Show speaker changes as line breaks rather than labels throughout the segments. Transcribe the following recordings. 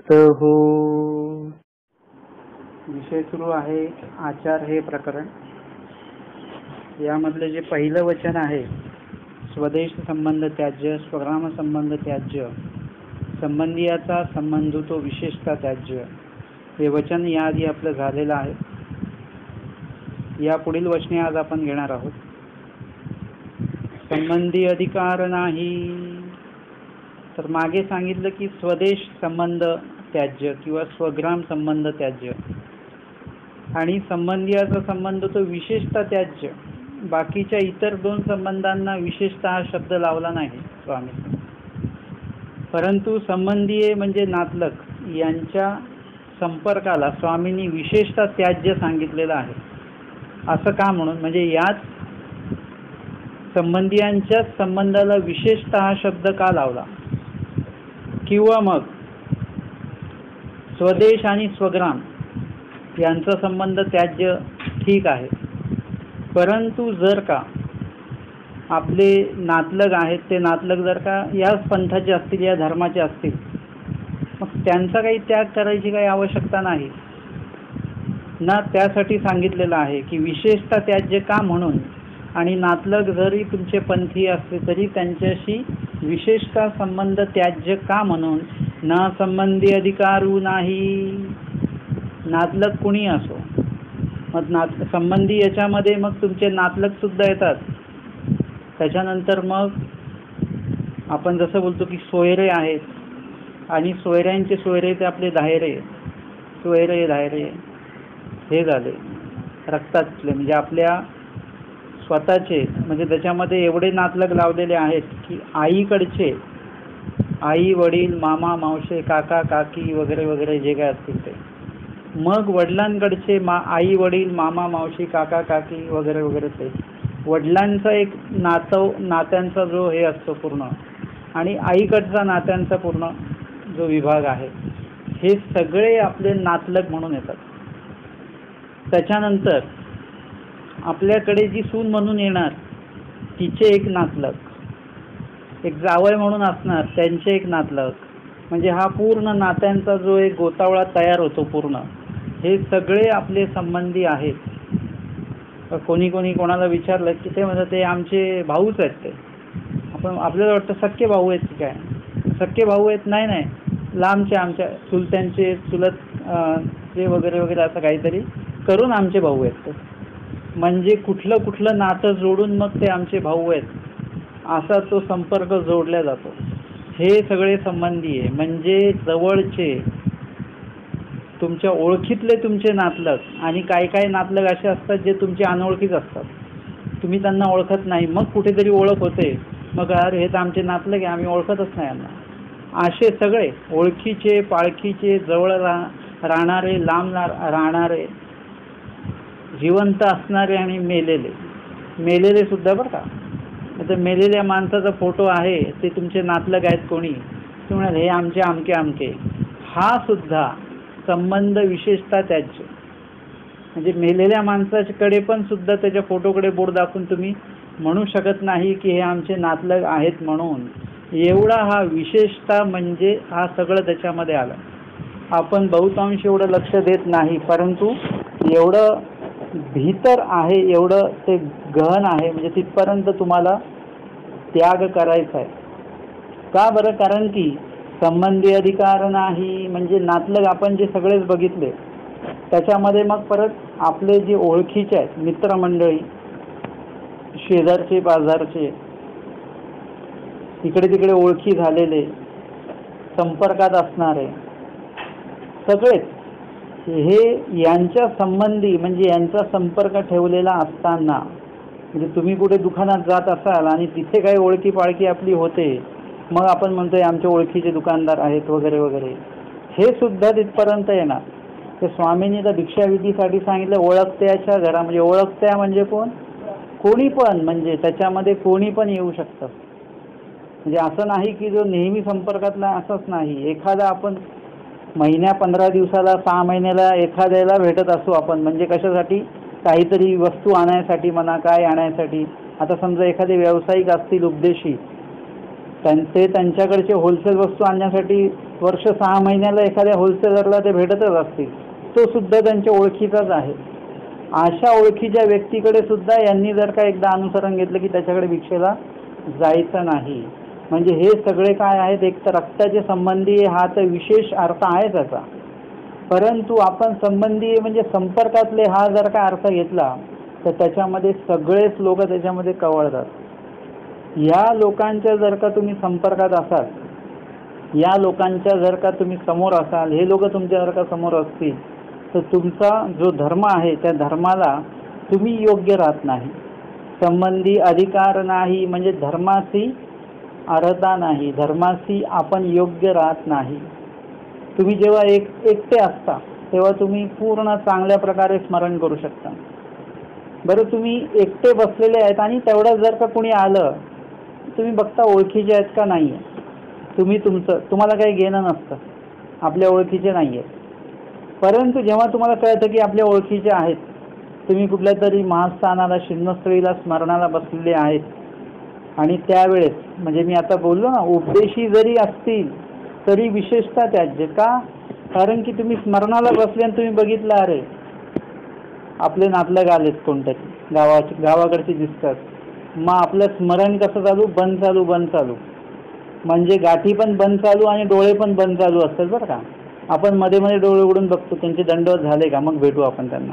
हो. विषय सुरू आहे आचार हे प्रकरण. यामधले जे पहिलं वचन आहे, स्वदेश संबंध त्याज्य, स्वग्राम संबंध त्याज्य, संबंधियाचा संबंध तो विशेषता त्याज्य, हे वचन याआधी आपलं झालेलं आहे. या पुढील वचने आज आपण घेणार आहोत. संबंधी अधिकार नाही. तर मागे सांगितलं की स्वदेश संबंध त्याज्य किंवा स्वग्राम संबंध त्याज्य आणि संबंधियाचा संबंध तो विशेषता त्याज्य. बाकीच्या इतर दोन संबंधांना विशेषता हा शब्द लावला नाही स्वामी, परंतु संबंधीय म्हणजे नातलग यांच्या संपर्काला स्वामींनी विशेषता त्याज्य सांगितलेलं आहे. असं का म्हणून, म्हणजे याच संबंधियांच्या संबंधाला विशेषता हा शब्द का लावला. किंवा मग स्वदेश आणि स्वग्राम यांचा संबंध त्याज्य ठीक आहे, परंतु जर का आपले नातलग आहेत ते नातलग जर का याच पंथाचे असतील, या धर्माचे असतील, मग त्यांचा काही त्याग करायची काही आवश्यकता नाही ना. त्यासाठी सांगितलेलं आहे की विशेषता त्याज्य का म्हणून, आणि नातलग जरी तुमचे पंथी असले तरी त्यांच्याशी विशेषता संबंध त्याज्य का म्हणून. ना संबंधी अधिकारू नाही. नातलग कुणी असो, मग संबंधी याच्यामध्ये मग तुमचे नातलग सुद्धा येतात. त्याच्यानंतर मग आपण जसं बोलतो की सोयरे आहेत आणि सोयऱ्यांचे सोयरे ते आपले धायरे, सोयरे धायरे हे झाले रक्तातले, म्हणजे आपल्या स्वतःचे, म्हणजे त्याच्यामध्ये एवढे नातलग लावलेले आहेत की आईकडचे, आई वडील मामा मावशे काका काकी वगैरे वगैरे जे काय असतील ते, मग वडिलांकडचे आई वडील मामा मावशी काका काकी वगैरे वगैरे ते वडिलांचा एक नात्यांचा जो हे असतो पूर्ण, आणि आईकडचा नात्यांचा पूर्ण जो विभाग आहे, हे सगळे आपले नातलग म्हणून येतात. त्याच्यानंतर आपल्याकडे जी सून म्हणून येणार तिचे एक नातलग, एक जावई म्हणून असणार त्यांचे एक नातलग, म्हणजे हा पूर्ण नात्यांचा जो एक गोतावळा तयार होतो पूर्ण, हे सगळे आपले संबंधी आहेत. कोणी कोणी कोणाला विचारलं की ते म्हणतात ते आमचे भाऊच आहेत. ते आपण आपल्याला वाटतं सख्खे भाऊ आहेत की काय, सख्खे भाऊ आहेत, नाही नाही, लांबचे आमच्या चुलत्यांचे चुलत ते वगैरे वगैरे असं काहीतरी करून आमचे भाऊ आहेत. म्हणजे कुठलं कुठलं नातं जोडून मग ते आमचे भाऊ आहेत असा तो संपर्क जोडला जातो. हे सगळे संबंधी आहे, म्हणजे जवळचे तुमच्या ओळखीतले तुमचे नातलग. आणि काही काही नातलग असे असतात जे तुमचे अनोळखीच असतात, तुम्ही त्यांना ओळखत नाही, मग कुठेतरी ओळख होते, मग अरे हे तर आमचे नातलग आहे, आम्ही ओळखतच नाही यांना. असे सगळे ओळखीचे पाळखीचे, जवळ राहणारे लांब राहणारे, जिवंत असणारे आणि मेलेले सुद्धा बरं का. आता मेलेल्या माणसाचा फोटो आहे ते तुमचे नातलग आहेत कोणी, ते म्हणाले हे आमचे आमके आमके, हा सुद्धा संबंध विशेषता त्याचे. म्हणजे मेलेल्या माणसाकडे पण सुद्धा त्याच्या फोटोकडे बोट दाखवून तुम्ही म्हणू शकत नाही की हे आमचे नातलग आहेत म्हणून. एवढा हा विशेषता म्हणजे हा सगळं त्याच्यामध्ये आलं. आपण बहुतांश एवढं लक्ष देत नाही, परंतु एवढं भीतर आहे, एवढं ते गहन आहे, म्हणजे तिथपर्यंत तुम्हाला त्याग करायचा आहे. का बरं? कारण की संबंधी अधिकार नाही, म्हणजे नातलग आपण जे सगळेच बघितले त्याच्यामध्ये मग परत आपले जे ओळखीचे आहेत, मित्रमंडळी, शेजारचे पाजारचे, इकडे तिकडे ओळखी झालेले, संपर्कात असणारे सगळेच, हे यांच्या संबंधी, म्हणजे यांचा संपर्क ठेवलेला असताना, म्हणजे तुम्ही कुठे दुकानात जात असाल आणि तिथे काही ओळखी पाळखी आपली होते, मग आपण म्हणतोय आमच्या ओळखीचे दुकानदार आहेत वगैरे वगैरे, हे सुद्धा तिथपर्यंत येणार. ते स्वामींनी तर भिक्षाविधीसाठी सांगितलं ओळखत्याच्या घरा, म्हणजे ओळखत्या म्हणजे कोणी पण, म्हणजे त्याच्यामध्ये कोणी पण येऊ शकतं. म्हणजे असं नाही की जो नेहमी संपर्कातला, असंच नाही. एखादा आपण महिन्या 15 दिवसाला 6 महिन्याला एखाद्याला भेटत असू आपण, म्हणजे कशासाठी, काहीतरी वस्तू आणायसाठी म्हणा, काय आणायसाठी. आता समजा एखादे व्यावसायिक असतील उपदेशी, त्यांच्याकडचे होलसेल वस्तू आणण्यासाठी वर्ष 6 महिन्याला एखाद्या होलसेलरला ते भेटतच असतील, तो सुद्धा त्यांच्या ओळखीचाच आहे. अशा ओळखीच्या व्यक्तीकडे सुद्धा यांनी जर का एकदा अनुसरण घेतलं की त्याच्याकडे भिक्षेला जायचं नाही. म्हणजे हे सगळे काय आहेत, एक तर रक्ताचे संबंधी हा तर विशेष अर्थ आहे त्याचा, परंतु आपण संबंधी म्हणजे संपर्कातले हा जर का अर्थ घेतला तर त्याच्यामध्ये सगळेच लोक त्याच्यामध्ये कवळतात. या लोकांच्या जर का तुम्ही संपर्कात असाल, या लोकांच्या जर का तुम्ही समोर असाल, हे लोक तुमच्या जर का समोर असतील तर तुमचा जो धर्म आहे त्या धर्माला तुम्ही योग्य राहत नाही. संबंधी अधिकार नाही म्हणजे धर्माशी अर्हता नाही, धर्माशी आपण योग्य राहत नाही. तुम्ही जेव्हा एकटे असता तेव्हा तुम्ही पूर्ण चांगल्या प्रकारे स्मरण करू शकता. बरं, तुम्ही एकटे बसलेले आहेत आणि तेवढं जर का कोणी आलं, तुम्ही बघता ओळखीचे आहेत का नाही आहे, तुम्हाला काही घेणं नसतं, आपल्या ओळखीचे नाही आहेत. परंतु जेव्हा तुम्हाला कळतं की आपल्या ओळखीचे आहेत, तुम्ही कुठल्या तरी महास्थानाला शिन्नस्थळीला स्मरणाला बसलेले आहेत आणि त्यावेळेस म्हणजे मी आता बोललो ना, उपदेशी जरी असतील तरी विशेषतः त्याचे का, कारण की तुम्ही स्मरणाला बसले आणि तुम्ही बघितलं अरे आपले नातलग आलेत कोणतरी गावाकडचे दिसतात, मग आपलं स्मरण कसं चालू, बंद चालू म्हणजे गाठी पण बंद चालू आणि डोळे पण बंद चालू असतात बरं का. आपण मध्ये मध्ये डोळे उघडून बघतो त्यांचे दंडवत झाले का, मग भेटू आपण त्यांना,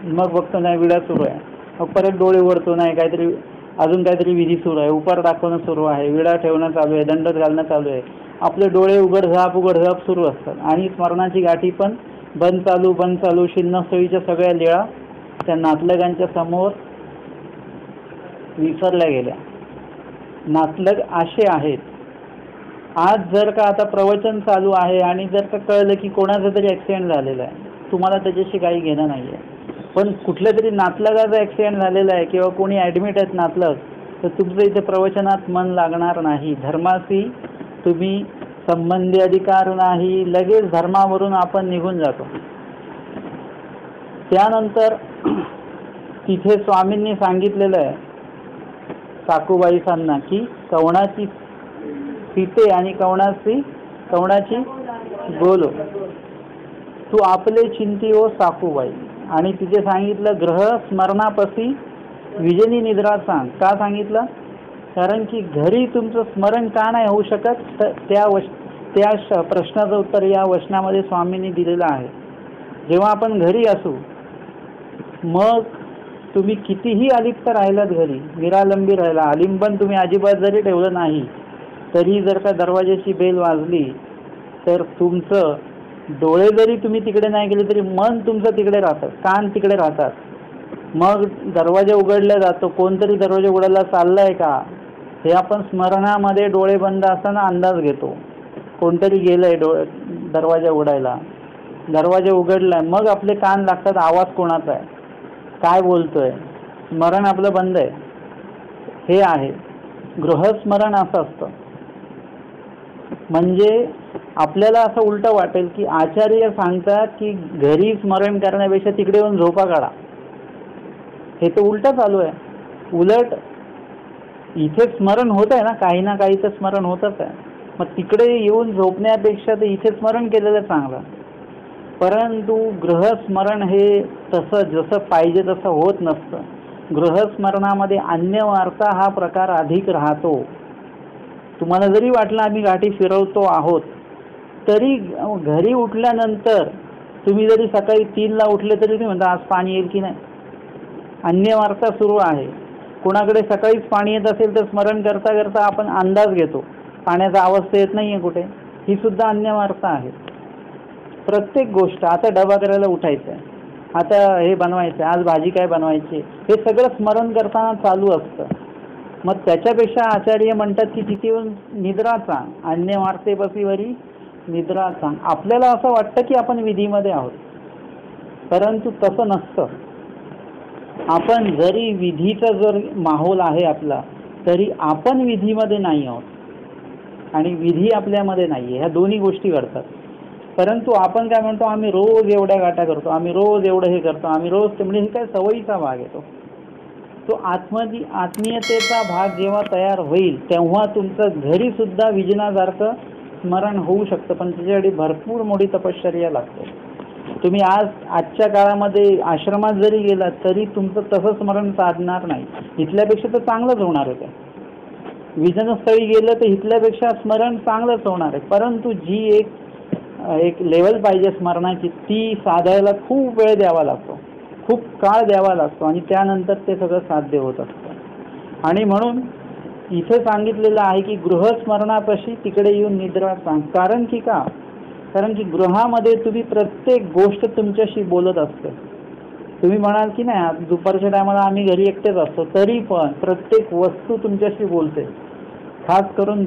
मग बघतो नाही विडा सुरू आहे, मग परत डोळे उघडतो नाही काहीतरी अजून काहीतरी विधी सुरू आहे, उपर दाखवणं सुरू आहे, विडा ठेवणं चालू आहे, दंडवत घालणं चालू आहे, आपले डोळे उघडझाप सुरू असतात आणि स्मरणाची गाठी पण बंद चालू. शिन्नस्थळीच्या सगळ्या लीळा त्या नातलगांच्या समोर विसरल्या गेल्या. नातलग असे आहेत. आज जर का आता प्रवचन चालू आहे आणि जर का कळलं की कोणाचा तरी ॲक्सिडेंट झालेला आहे, तुम्हाला त्याच्याशी काही घेणं नाही आहे, पण कुठल्या तरी नातलगाचा ॲक्सिडेंट झालेला आहे किंवा कोणी ॲडमिट आहेत नातलग, तर तुमचं इथे प्रवचनात मन लागणार नाही. धर्माशी तुम्ही संबंधी अधिकार नाही, लगेच धर्मावरून आपण निघून जातो. त्यानंतर तिथे स्वामींनी सांगितलेलं आहे साकूबाईसांना की कवणाची सीते आणि कवणाची बोलो तू आपले चिंती हो साकूबाई. आणि तिथे सांगितलं ग्रह स्मरणापसी विजनी निद्रा सांग. का सांगितलं, कारण की घरी तुमचं स्मरण का नाही होऊ शकत, तर त्या प्रश्नाचं उत्तर या वचनामध्ये स्वामींनी दिलेलं आहे. जेव्हा आपण घरी असू, मग तुम्ही कितीही अलिप्त राहिलात, घरी निरालंबी राहिला, आलिंबन तुम्ही अजिबात जरी ठेवलं नाही तरी जर का दरवाजाची बेल वाजली तर तुमचं डोळे जरी तुम्ही तिकडे नाही गेले तरी मन तुमचं तिकडे राहतं, कान तिकडे राहतात. मग दरवाजा उघडला जातो, कोणतरी दरवाजा उघडायला चाललाय का हे आपण स्मरणामध्ये डोळे बंद असताना अंदाज घेतो. कोणतरी गेलंय दरवाजा उघडायला, दरवाजा उघडलाय, मग आपले कान लागतात आवाज कोणाचा आहे, काय बोलतोय, स्मरण आपलं बंद आहे. हे आहे गृहस्मरण असं असतं. म्हणजे आपल्याला असं उलटं वाटेल की आचार्य सांगतात की घरी स्मरण करण्यापेक्षा तिकडे येऊन झोपा काढा. हे तर उलटं चालू आहे. उलट इथे स्मरण होत आहे ना काही तर स्मरण होतच आहे. मग तिकडे येऊन झोपण्यापेक्षा तर इथे स्मरण केलेलं चांगलं. परंतु गृहस्मरण हे तसं जसं पाहिजे तसं होत नसतं. गृहस्मरणामध्ये अन्यवार्ता हा प्रकार अधिक राहतो. तुम्हाला जरी वाटलं आम्ही गाठी फिरवतो आहोत, तरी घरी उठल्यानंतर तुम्ही जरी सकाळी 3ला उठले तरी तुम्ही म्हणता आज पाणी येईल की नाही, अन्यवार्ता सुरू आहे. कोणाकडे सकाळीच पाणी येत असेल तर स्मरण करता करता आपण अंदाज घेतो, पाण्याचा आवाज तर येत नाही आहे कुठे, ही सुद्धा अन्यवार्ता आहे. प्रत्येक गोष्ट, आता डबा करायला उठायचं आहे, आता हे बनवायचं आहे, आज भाजी काय बनवायची, हे सगळं स्मरण करताना चालू असतं. मग त्याच्यापेक्षा आचार्य म्हणतात की तिथे येऊन निद्रा सांग, अन्यवार्तेपसीवरी निद्रा सांग. आपल्याला असं वाटतं की आपण विधीमध्ये आहोत, परंतु तसं नसतं. आपण जरी विधीचा जर माहोल आहे आपला, तरी आपण विधीमध्ये नाही आहोत आणि विधी आपल्यामध्ये नाही आहे. ह्या दोन्ही गोष्टी घडतात. परंतु आपण काय म्हणतो, आम्ही रोज एवढ्या गाठा करतो, आम्ही रोज एवढं हे करतो, आम्ही रोज, म्हणजे हे काय सवयीचा भाग येतो, तो आत्मीयतेचा भाग जेव्हा तयार होईल तेव्हा तुमचं घरी सुद्धा विजनासारखं स्मरण होऊ शकतं, पण त्याच्यासाठी भरपूर मोठी तपश्चर्या लागते. तुम्ही आजच्या काळामध्ये आश्रमात जरी गेलात तरी तुमचं तसं स्मरण साधणार नाही. इथल्यापेक्षा तर चांगलंच होणार आहे. ते विजनस्थळी गेलं तर इथल्यापेक्षा स्मरण चांगलंच होणार आहे, परंतु जी एक लेवल पाहिजे स्मरणाची ती साधायला खूप वेळ द्यावा लागतो, खूप काळ द्यावा लागतो, आणि त्यानंतर ते सगळं साध्य होत असतं. आणि म्हणून इथे सांगितलेलं आहे की गृहस्मरणापाशी तिकडे येऊन निद्रा सांग. कारण की गृहामध्ये तुम्ही प्रत्येक गोष्ट तुमच्याशी बोलत असते. तुम्ही म्हणाल की नाही दुपारच्या टायमाला आम्ही घरी एकटेच असतो, तरी पण प्रत्येक वस्तू तुमच्याशी बोलते. खास करून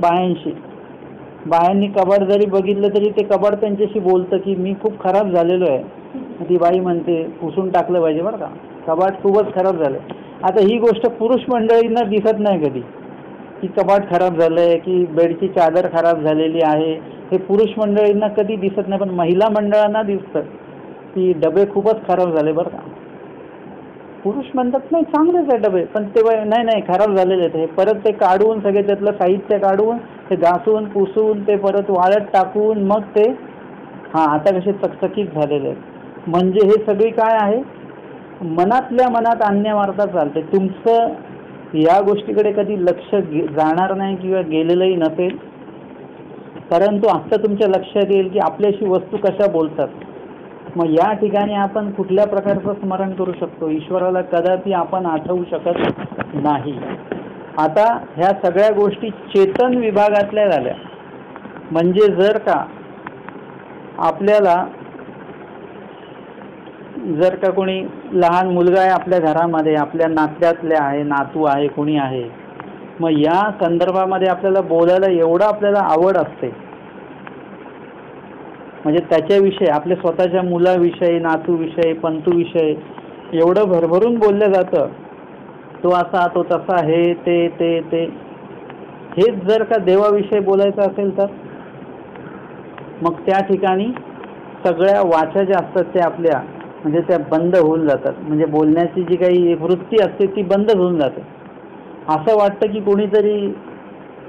बायांनी कबाड जरी बघितलं तरी ते कबाड त्यांच्याशी बोलतं की मी खूप खराब झालेलो आहे. ती बाई म्हणते पुसून टाकलं पाहिजे बरं का, कबाड खूपच खराब झालं. आता ही गोष्ट पुरुष मंडळींना दिसत नाही कधी, की कबाड खराब झालंय की बेडची चादर खराब झालेली आहे, हे पुरुष मंडळींना कधी दिसत नाही. पण महिला मंडळांना दिसतं की डबे खूपच खराब झाले बरं का. पुरुष म्हणतात नाही चांगलेच आहे डबे, पण ते नाही खराब झालेले आहेत. हे परत ते काढून सगळे त्यातलं साहित्य काढून ते घासून पुसून ते परत वाळत टाकून मग ते आता कसे चकचकीत झालेले आहेत. म्हणजे हे सगळी काय आहे, मनातल्या मनात आणण्यामार्फत चालते. तुमचं या गोष्टीकडे कधी लक्ष जाणार नाही किंवा गेलेलंही नसेल, परंतु आता तुमच्या लक्षात येईल की आपल्याशी वस्तू कशा बोलतात. मग या ठिकाणी आपण कुठल्या प्रकारचं स्मरण करू शकतो, ईश्वराला कदापि आपण आठवू शकत नाही. आता ह्या सगळ्या गोष्टी चेतन विभागातल्या झाल्या. म्हणजे जर का कोणी लहान मुलगा आहे आपल्या घरामध्ये, आपल्या नात्यातले आहे, नातू आहे, कोणी आहे, मग या संदर्भामध्ये आपल्याला बोलायला एवढं आपल्याला आवड असते, म्हणजे त्याच्याविषयी आपल्या स्वतःच्या मुलाविषयी, नातूविषयी, पंतूविषयी एवढं भरभरून बोललं जातं. तो असा, तो तसा, हे ते ते ते हेच जर का देवाविषयी बोलायचं असेल तर मग त्या ठिकाणी सगळ्या वाचा ज्या असतात त्या आपल्या म्हणजे त्या बंद होऊन जातात. म्हणजे बोलण्याची जी काही वृत्ती असते ती बंद होऊन जाते. असं वाटतं की कोणीतरी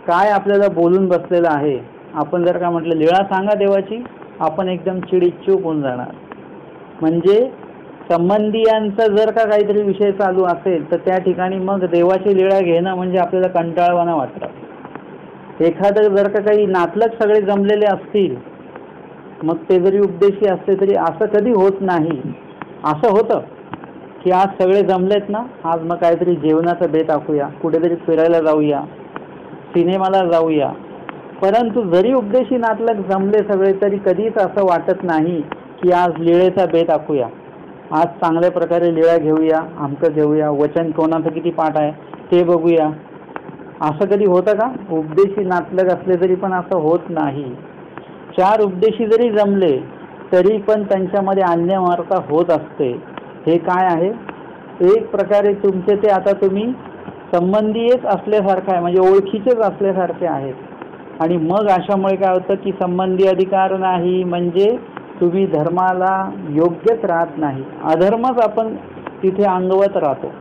काय आपल्याला बोलून बसलेलं आहे. आपण जर का म्हटलं लीळा सांगा देवाची, आपण एकदम चिडीचूप होऊन जाणार. म्हणजे संबंधियांचा जर का काहीतरी विषय चालू असेल तर त्या ठिकाणी मग देवाची लीळा घेणं म्हणजे आपल्याला कंटाळवाणं वाटतं. एखादं जर का काही नातलग सगळे जमलेले असतील मग ते जरी उपदेशी असले तरी असं कधी होत नाही. असं होतं की आज सगळे जमलेत ना, आज मग काहीतरी जेवणाचा बेत आखूया, कुठेतरी फिरायला जाऊया, सिनेमाला जाऊया. परंतु जरी उपदेशी नातलग जमले सगळे तरी कधीच असं वाटत नाही की आज लीळेचा बेत आखूया, आज चांगल्या प्रकारे लीळा घेऊया, अमकं घेऊया, वचन कोणाचं किती पाठ आहे ते बघूया. असं कधी होतं का? उपदेशी नातलग असले तरी पण असं होत नाही. 4 उपदेशी जरी जमले तरी पण त्यांच्यामध्ये अन्यवार्ता होत असते. हे काय आहे? एक प्रकारे तुमचे ते आता तुम्ही संबंधीच असल्यासारखं आहे, म्हणजे ओळखीचेच असल्यासारखे आहेत. आणि मग अशामुळे काय होतं की संबंधी अधिकार नाही म्हणजे तुम्ही धर्माला योग्यच राहत नाही, अधर्मच आपण तिथे अंगवत राहतो.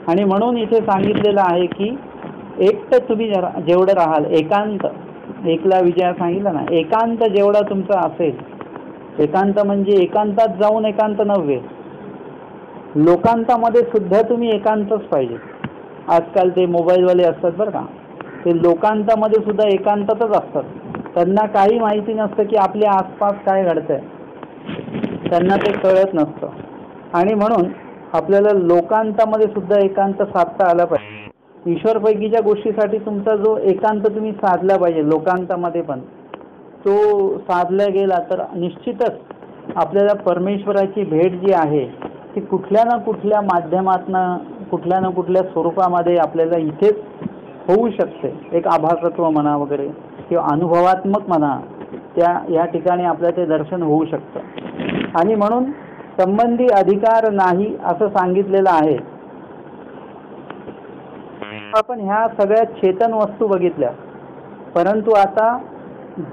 आणि म्हणून इथे सांगितलेलं आहे की एकटं तुम्ही जेवढं राहाल, एकांत, एकला विजया सांगितलं ना, एकांत जेवढा तुमचा असेल, एकांत म्हणजे एकांतात जाऊन एकांत नव्हे, लोकांतामध्ये सुद्धा तुम्ही एकांतच पाहिजे. आजकाल ते मोबाईलवाले असतात बरं का, ते लोकांतामध्ये सुद्धा एकांतातच असतात. त्यांना काही माहिती नसतं की आपल्या आसपास काय घडतंय, त्यांना ते कळत नसतं. आणि म्हणून आपल्याला लोकांतामध्ये सुद्धा एकांत साधता आला पाहिजे. ईश्वरपैकीच्या गोष्टीसाठी तुमचा जो एकांत तुम्ही साधला पाहिजे लोकांतामध्ये पण, तो साधला गेला तर निश्चितच आपल्याला परमेश्वराची भेट जी आहे ती कुठल्या ना कुठल्या माध्यमातनं, कुठल्या ना कुठल्या स्वरूपामध्ये आपल्याला इथेच होऊ शकते. एक आभासत्व म्हणा वगैरे किंवा अनुभवात्मक म्हणा, या ठिकाणी आपल्याला ते दर्शन होऊ शकतं. आणि म्हणून संबंधी अधिकार नाही असं सांगितलेलं आहे. आपण ह्या सगळ्या चेतन वस्तू बघितल्या, परंतु आता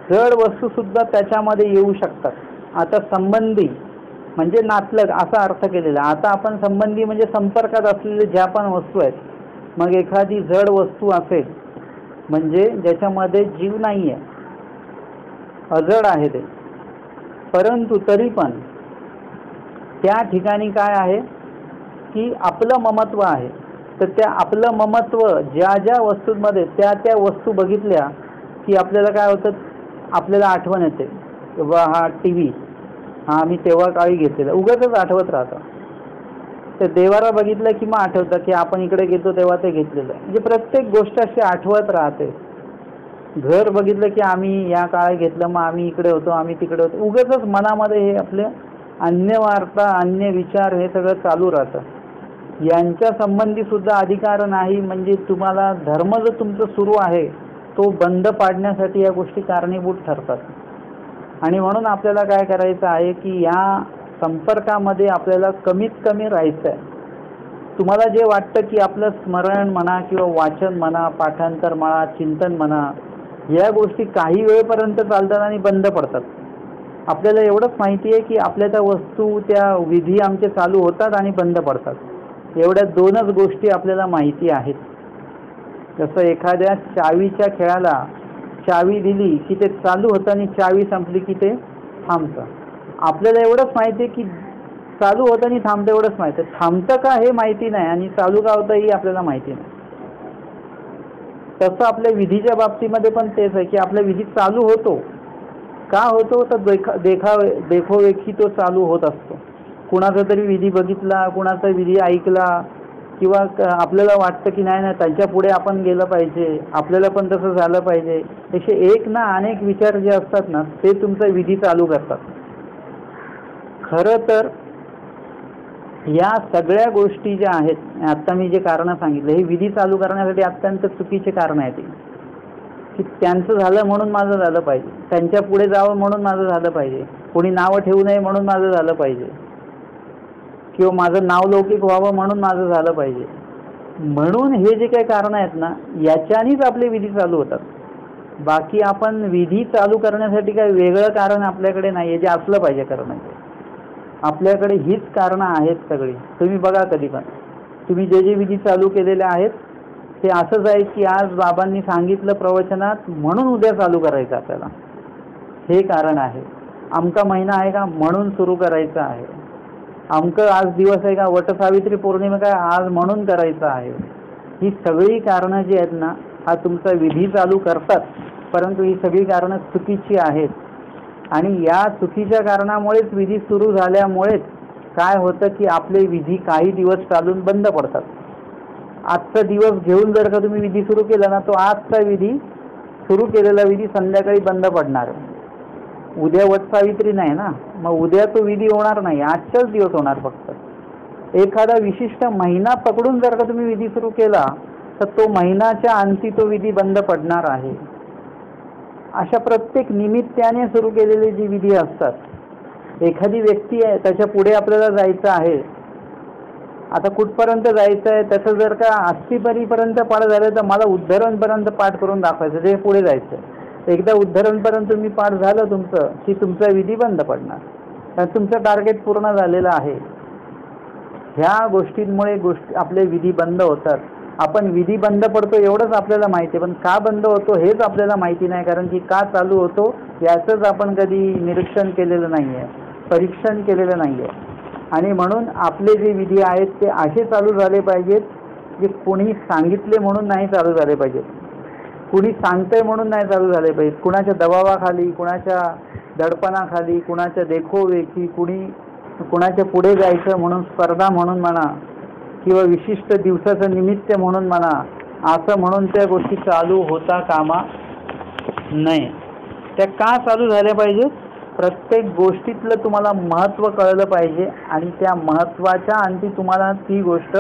जड वस्तू सुद्धा त्याच्यामध्ये येऊ शकतात. आता संबंधी म्हणजे नातलग असा अर्थ केलेला. आता आपण संबंधी म्हणजे संपर्कात असलेले ज्या पण वस्तू आहेत. मग एखादी जड वस्तू असेल म्हणजे ज्याच्यामध्ये जीव नाही आहे, अजड आहे ते, परंतु तरी पण त्या ठिकाणी काय आहे की आपलं ममत्व आहे. तर त्या आपलं ममत्व ज्या ज्या वस्तूंमध्ये त्या त्या वस्तू बघितल्या की आपल्याला काय होतं, आपल्याला आठवण येते किंवा हा टी व्ही हा आम्ही तेव्हा काळी घेतलेला, उगाचच आठवत राहतं. ते देवारा बघितलं की मग आठवतं की आपण इकडे गेलो तेव्हा ते घेतलेलं. म्हणजे प्रत्येक गोष्ट अशी आठवत राहते. घर बघितलं की आम्ही या काळात घेतलं, मग आम्ही इकडे होतो, आम्ही तिकडे होतो, उगाचच मनामध्ये हे आपले अन्य वार्ता अन्य विचार हे सगळं चालू राहतं. यांच्या संबंधी सुद्धा अधिकार नाही. म्हणजे तुम्हाला धर्म जो तुमचं सुरू आहे तो बंद पाडण्यासाठी या गोष्टी कारणीभूत ठरतात. आणि म्हणून आपल्याला काय करायचं आहे की या संपर्कामध्ये आपल्याला कमीत कमी राहायचं आहे. तुम्हाला जे वाटतं की आपलं स्मरण म्हणा किंवा वाचन म्हणा, पाठांतर म्हणा, चिंतन म्हणा, या गोष्टी काही वेळपर्यंत चालतात आणि बंद पडतात. आपल्याला एवढंच माहिती आहे की आपल्या त्या वस्तू त्या विधी आमचे चालू होतात आणि बंद पडतात. एवढ्या दोनच गोष्टी आपल्याला माहिती आहेत. जसं एखाद्या चावीच्या खेळाला चावी दिली की ते चालू होतं आणि चावी संपली की ते थांबतं. आपल्याला एवढंच माहिती आहे की चालू होतं आणि थांबतं, एवढंच माहिती आहे. थांबतं का हे माहिती नाही आणि चालू का होतं ही आपल्याला माहिती नाही. तसं आपल्या विधीच्या बाबतीमध्ये पण तेच आहे की आपला विधी चालू होतो. का होतो तर देखोदेखी तो चालू होत असतो. कुणाचा तरी विधी बघितला, कुणाचा विधी ऐकला किंवा आपल्याला वाटतं की नाही त्यांच्या पुढे आपण गेलं पाहिजे, आपल्याला पण तसं झालं पाहिजे. तसे एक ना अनेक विचार जे असतात ना ते तुमचा विधी चालू करतात. खरं तर या सगळ्या गोष्टी ज्या आहेत आता मी जे कारणं सांगितलं हे विधी चालू करण्यासाठी अत्यंत चुकीचे कारण आहेत. की त्यांचं झालं म्हणून माझं झालं पाहिजे, त्यांच्या पुढे जावं म्हणून माझं झालं पाहिजे, कोणी नावं ठेवू नये म्हणून माझं झालं पाहिजे, किंवा माझं नाव लौकिक व्हावं म्हणून माझं झालं पाहिजे. म्हणून हे जे काही कारण आहेत ना याच्यानीच आपले विधी चालू होतात. बाकी आपण विधी चालू करण्यासाठी काही वेगळं कारण आपल्याकडे नाही आहे जे असलं पाहिजे करण्याचं. आपल्याकडे हीच कारणं आहेत सगळी. तुम्ही बघा कधी पण तुम्ही जे जे विधी चालू केलेले आहेत ते असंच आहे की आज बाबांनी सांगितलं प्रवचनात म्हणून उद्या चालू करायचं आपल्याला, हे कारण आहे. आमका महिना आहे का म्हणून सुरू करायचं आहे. आमकं आज दिवस आहे का वटसावित्री पौर्णिमा काय आज म्हणून करायचं आहे. ही सगळी कारणं जी आहेत ना हा तुमचा विधी चालू करतात, परंतु ही सगळी कारणं चुकीची आहेत. आणि या चुकीच्या कारणामुळेच विधी सुरू झाल्यामुळेच काय होतं की आपले विधी काही दिवस चालून बंद पडतात. आजचा दिवस घेऊन जर का तुम्ही विधी सुरू केला ना तो आजचा विधी सुरू केलेला विधी संध्याकाळी बंद पडणार. उद्या वटसावित्री नाही ना, मग उद्या तो विधी होणार नाही, आजचाच दिवस होणार फक्त. एखादा विशिष्ट महिना पकडून जर का तुम्ही विधी सुरू केला तर तो महिन्याच्या अंती तो विधी बंद पडणार आहे. अशा प्रत्येक निमित्ताने सुरू केलेले जे विधी असतात. एखादी व्यक्ती आहे त्याच्या पुढे आपल्याला जायचं आहे, आता कुठपर्यंत जायचं आहे त्याचं जर का 80पर्यंत पाठ झालं तर मला उद्धरणपर्यंत पाठ करून दाखवायचं, ते पुढे जायचं. एकदा उद्धरणपर्यंत तुम्ही पाठ झालं तुमचं की तुमचा विधी बंद पडणार, कारण तुमचं टार्गेट पूर्ण झालेलं आहे. ह्या गोष्टींमुळे आपले विधी बंद होतात. आपण विधी बंद पडतो एवढंच आपल्याला माहिती आहे, पण का बंद होतो हेच आपल्याला माहिती नाही. कारण की का चालू होतो याचंच आपण कधी निरीक्षण केलेलं नाही आहे, परीक्षण केलेलं नाही आहे. आणि म्हणून आपले जे विधी आहेत ते असे चालू झाले पाहिजेत जे कोणी सांगितले म्हणून नाही चालू झाले पाहिजेत, कुणी सांगतंय म्हणून नाही चालू झाले पाहिजेत, कुणाच्या दबावाखाली, कुणाच्या दडपणाखाली, कुणाच्या देखोवेखी, कुणाच्या पुढे जायचं म्हणून स्पर्धा म्हणून म्हणा किंवा विशिष्ट दिवसाचं निमित्त म्हणून म्हणा, असं म्हणून त्या गोष्टी चालू होता कामा नये. त्या का चालू झाल्या पाहिजेत? प्रत्येक गोष्टीतलं तुम्हाला महत्त्व कळलं पाहिजे आणि त्या महत्त्वाच्या अंती तुम्हाला ती गोष्ट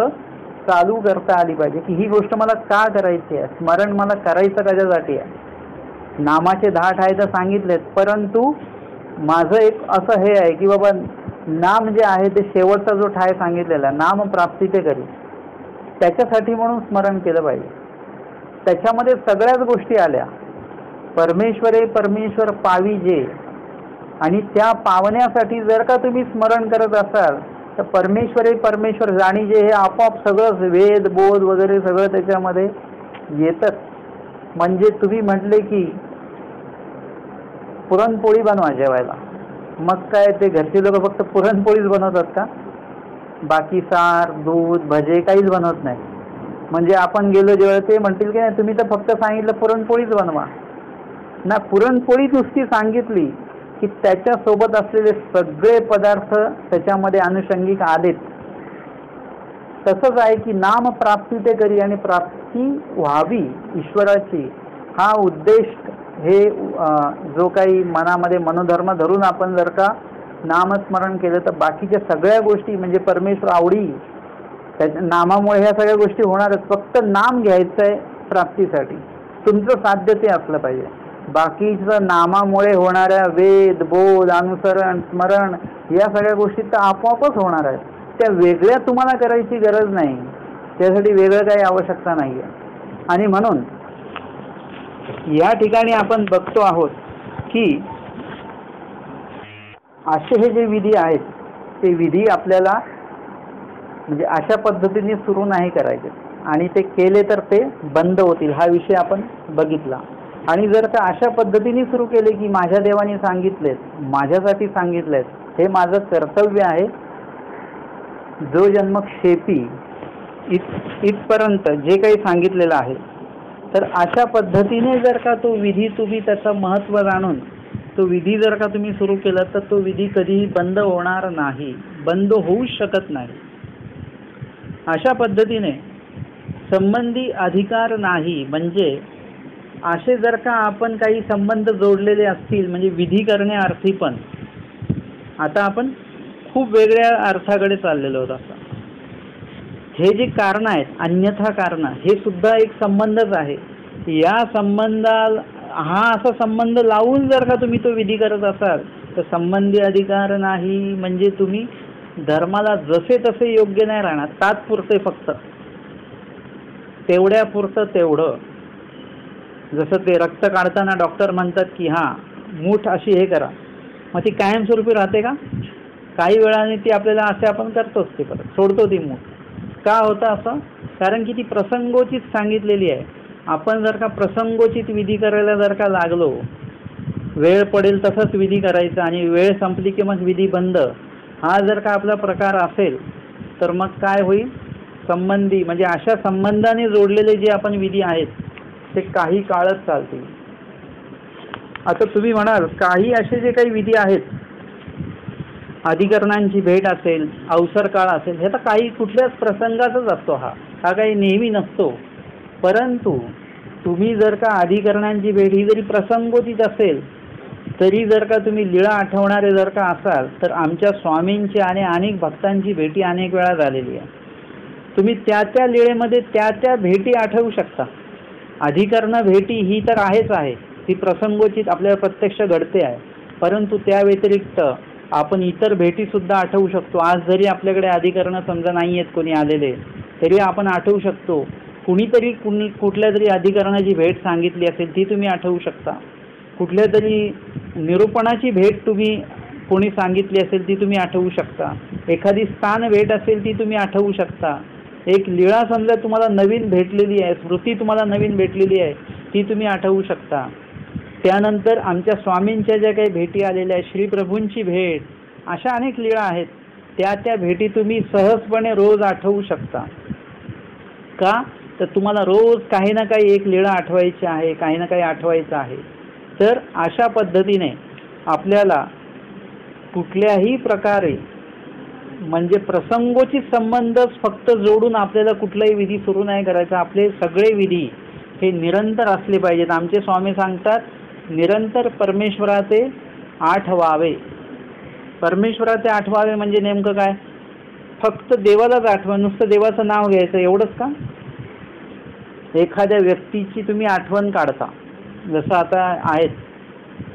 चालू करता आली पाहिजे की ही गोष्ट मला का करायची आहे, स्मरण मला करायचं कशासाठी आहे. नामाचे 10 ठाय तर सांगितलेत, परंतु माझं एक असं हे आहे की बाबा नाम जे आहे ते शेवटचा जो ठाय सांगितलेला नाम प्राप्ती ते करी, त्याच्यासाठी म्हणून स्मरण केलं पाहिजे. त्याच्यामध्ये सगळ्याच गोष्टी आल्या. परमेश्वरे परमेश्वर पावी जे, आणि त्या पावण्यासाठी जर का तुम्ही स्मरण करत असाल तर परमेश्वर आणि जे हे आपोआप सगळं वेद बोध वगैरे सगळं त्याच्यामध्ये येतच. म्हणजे तुम्ही म्हटले की पुरणपोळी बनवा जेवायला, मग काय ते घरचे लोक फक्त पुरणपोळीच बनवतात का? बाकी सार दूध भजे काहीच बनवत नाही. म्हणजे आपण गेलो जेव्हा ते म्हणतील की नाही तुम्ही तर फक्त सांगितलं पुरणपोळीच बनवा ना. पुरणपोळी नुसती सांगितली की त्याच्यासोबत असलेले सगळे पदार्थ त्याच्यामध्ये अनुषंगिक आलेत. तसंच आहे की नाम प्राप्ती ते करी आणि प्राप्ती व्हावी ईश्वराची हा उद्देश हे जो काही मनामध्ये मनोधर्म धरून आपण जर का नामस्मरण केलं तर बाकीच्या सगळ्या गोष्टी म्हणजे परमेश्वर आवडी त्याच्या नामामुळे ह्या सगळ्या गोष्टी होणारच. फक्त नाम घ्यायचं आहे प्राप्तीसाठी, तुमचं साध्य ते असलं पाहिजे. बाकीचं नामामुळे होणाऱ्या वेद बोध अनुसरण स्मरण या सगळ्या गोष्टी तर आपोआपच होणार आहेत. त्या वेगळ्या तुम्हाला करायची गरज नाही, त्यासाठी वेगळं काही आवश्यकता नाही आहे. आणि म्हणून या ठिकाणी आपण बघतो आहोत की असे हे जे विधी आहेत ते विधी आपल्याला म्हणजे अशा पद्धतीने सुरू नाही करायचे आणि ते केले तर ते बंद होतील, हा विषय आपण बघितला. आणि जर का अशा पद्धतीने सुरू केले की माझ्या देवाने सांगितलेत, माझ्यासाठी सांगितलेत, हे माझं कर्तव्य आहे, जो जन्म क्षेपी इथपर्यंत जे काही सांगितलेलं आहे, तर अशा पद्धतीने जर का तो विधी तुम्ही त्याचं महत्त्व जाणून तो विधी जर का तुम्ही सुरू केला तर तो विधी कधीही बंद होणार नाही, बंद होऊच शकत नाही. अशा पद्धतीने संबंधी अधिकार नाही. म्हणजे असे जर का आपण काही संबंध जोडलेले असतील म्हणजे विधी करण्याअर्थी पण आता आपण खूप वेगळ्या अर्थाकडे चाललेलो आहोत. असं हे जे कारण आहेत अन्यथा कारण हे सुद्धा एक संबंधच आहे. या संबंधाला हा असा संबंध लावून जर का तुम्ही तो विधी करत असाल तर संबंधी अधिकार नाही. म्हणजे तुम्ही धर्माला जसे तसे योग्य नाही राहणार, तात्पुरते फक्त तेवढ्यापुरतं तेवढं. जसं ते रक्त काढताना डॉक्टर म्हणतात की हां मूठ अशी हे करा, मग ती कायमस्वरूपी राहते का? काही वेळाने ती आपल्याला असे आपण करतोच, ते परत सोडतो ती मूठ. का होतं असं? कारण की ती प्रसंगोचित सांगितलेली आहे. आपण जर का प्रसंगोचित विधी करायला जर का लागलो, वेळ पडेल तसंच विधी करायचा आणि वेळ संपली की मग विधी बंद, हा जर का आपला प्रकार असेल तर मग काय होईल? संबंधी म्हणजे अशा संबंधाने जोडलेले जे आपण विधी आहेत ते काही काळच चालतील. आता तुम्ही म्हणाल काही असे जे काही विधी आहेत, अधिकरणांची भेट असेल, अवसर काळ असेल, हे तर काही कुठल्याच प्रसंगाचाच असतो, हा काही नेहमी नसतो. परंतु तुम्ही जर का अधिकरणांची भेट ही जरी प्रसंगोचित असेल तरी जर का तुम्ही लीळा आठवणारे जर का असाल तर आमच्या स्वामींची आणि अनेक भक्तांची भेटी अनेक वेळा झालेली आहे. तुम्ही त्या त्या लीळेमध्ये त्या त्या भेटी आठवू शकता. अधिकरण भेटी ही तर आहेच आहे, ती प्रसंगोचित आपल्याला प्रत्यक्ष घडते आहे. परंतु त्या व्यतिरिक्त आपण इतर भेटीसुद्धा आठवू शकतो. आज जरी आपल्याकडे अधिकरणं समजा नाही आहेत कोणी आलेले तरी आपण आठवू शकतो. कुणीतरी कुठल्या तरी अधिकरणाची भेट सांगितली असेल ती तुम्ही आठवू शकता. कुठल्या तरी निरूपणाची भेट तुम्ही कोणी सांगितली असेल ती तुम्ही आठवू शकता. एखादी स्थान भेट असेल ती तुम्ही आठवू शकता. एक लीळा समजा तुम्हाला नवीन भेटलेली आहे, स्मृती तुम्हाला नवीन भेटलेली आहे ती तुम्ही आठवू शकता. त्यानंतर आमच्या स्वामींच्या ज्या काही भेटी आलेल्या आहेत, श्रीप्रभूंची भेट, अशा अनेक लीळा आहेत, त्या त्या भेटी तुम्ही सहजपणे रोज आठवू शकता. का? तर तुम्हाला रोज काही ना काही एक लीळा आठवायची आहे, काही ना काही आठवायचं आहे. तर अशा पद्धतीने आपल्याला कुठल्याही प्रकारे म्हणजे प्रसंगोचित संबंधच फक्त जोडून आपल्याला कुठलाही विधी सुरू नाही करायचा. आपले सगळे विधी हे निरंतर असले पाहिजेत. आमचे स्वामी सांगतात निरंतर परमेश्वराचे आठवावे. परमेश्वराचे आठवावे म्हणजे नेमकं काय? फक्त देवालाच आठवा, नुसतं देवाचं नाव घ्यायचं एवढंच का? एखाद्या व्यक्तीची तुम्ही आठवण काढता, जसं आता आहेत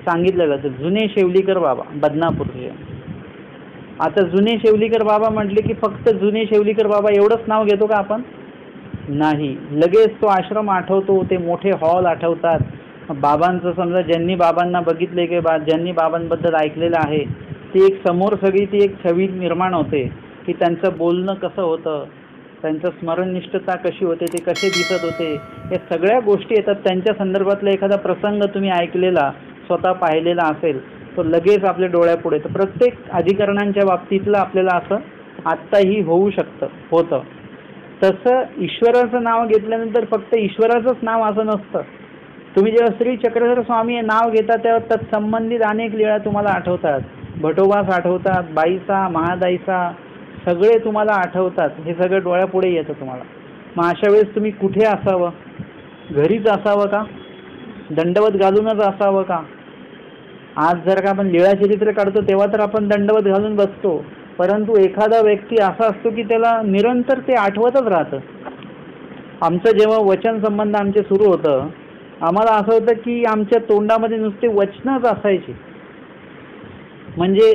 सांगितलं जातं जुने शेवलीकर बाबा बदनापूरचे. आता जुने शेवलीकर बाबा म्हटले की फक्त जुने शेवलीकर बाबा एवढंच नाव घेतो का आपण? नाही, लगेच तो आश्रम आठवतो, ते मोठे हॉल आठवतात, बाबांचं समजा ज्यांनी बाबांना बघितले की ज्यांनी बाबांबद्दल ऐकलेलं आहे ती एक समोर सगळी ती एक छवी निर्माण होते की त्यांचं बोलणं कसं होतं, त्यांचं स्मरणनिष्ठता कशी होते, ते कसे दिसत होते, या सगळ्या गोष्टी येतात. त्यांच्या संदर्भातला एखादा प्रसंग तुम्ही ऐकलेला, स्वतः पाहिलेला असेल तो लगेच आपल्या डोळ्यापुढे. तर प्रत्येक अधिकरणांच्या बाबतीतलं आपल्याला असं आत्ताही होऊ होतं. तसं ईश्वराचं नाव घेतल्यानंतर फक्त ईश्वराचंच नाव असं नसतं. तुम्ही जेव्हा श्री चक्रधर स्वामी हे नाव घेता तेव्हा तत्संबंधित अनेक लीळा तुम्हाला आठवतात. भटोबास आठवतात, बाईसा, महादाईचा, सगळे तुम्हाला आठवतात. हे सगळं डोळ्यापुढे येतं तुम्हाला. मग अशा वेळेस तुम्ही कुठे असावं? घरीच असावं का? दंडवत घालूनच असावं का? आज जर का आपण लीळाचरित्र काढतो तेव्हा तर आपण दंडवत घालून बसतो, परंतु एखादा व्यक्ती असा असतो की त्याला निरंतर ते आठवतच राहतं. आमचं जेव्हा वचन संबंध आमचे सुरू होतं, आम्हाला असं होतं की आमच्या तोंडामध्ये नुसते वचनच असायचे, म्हणजे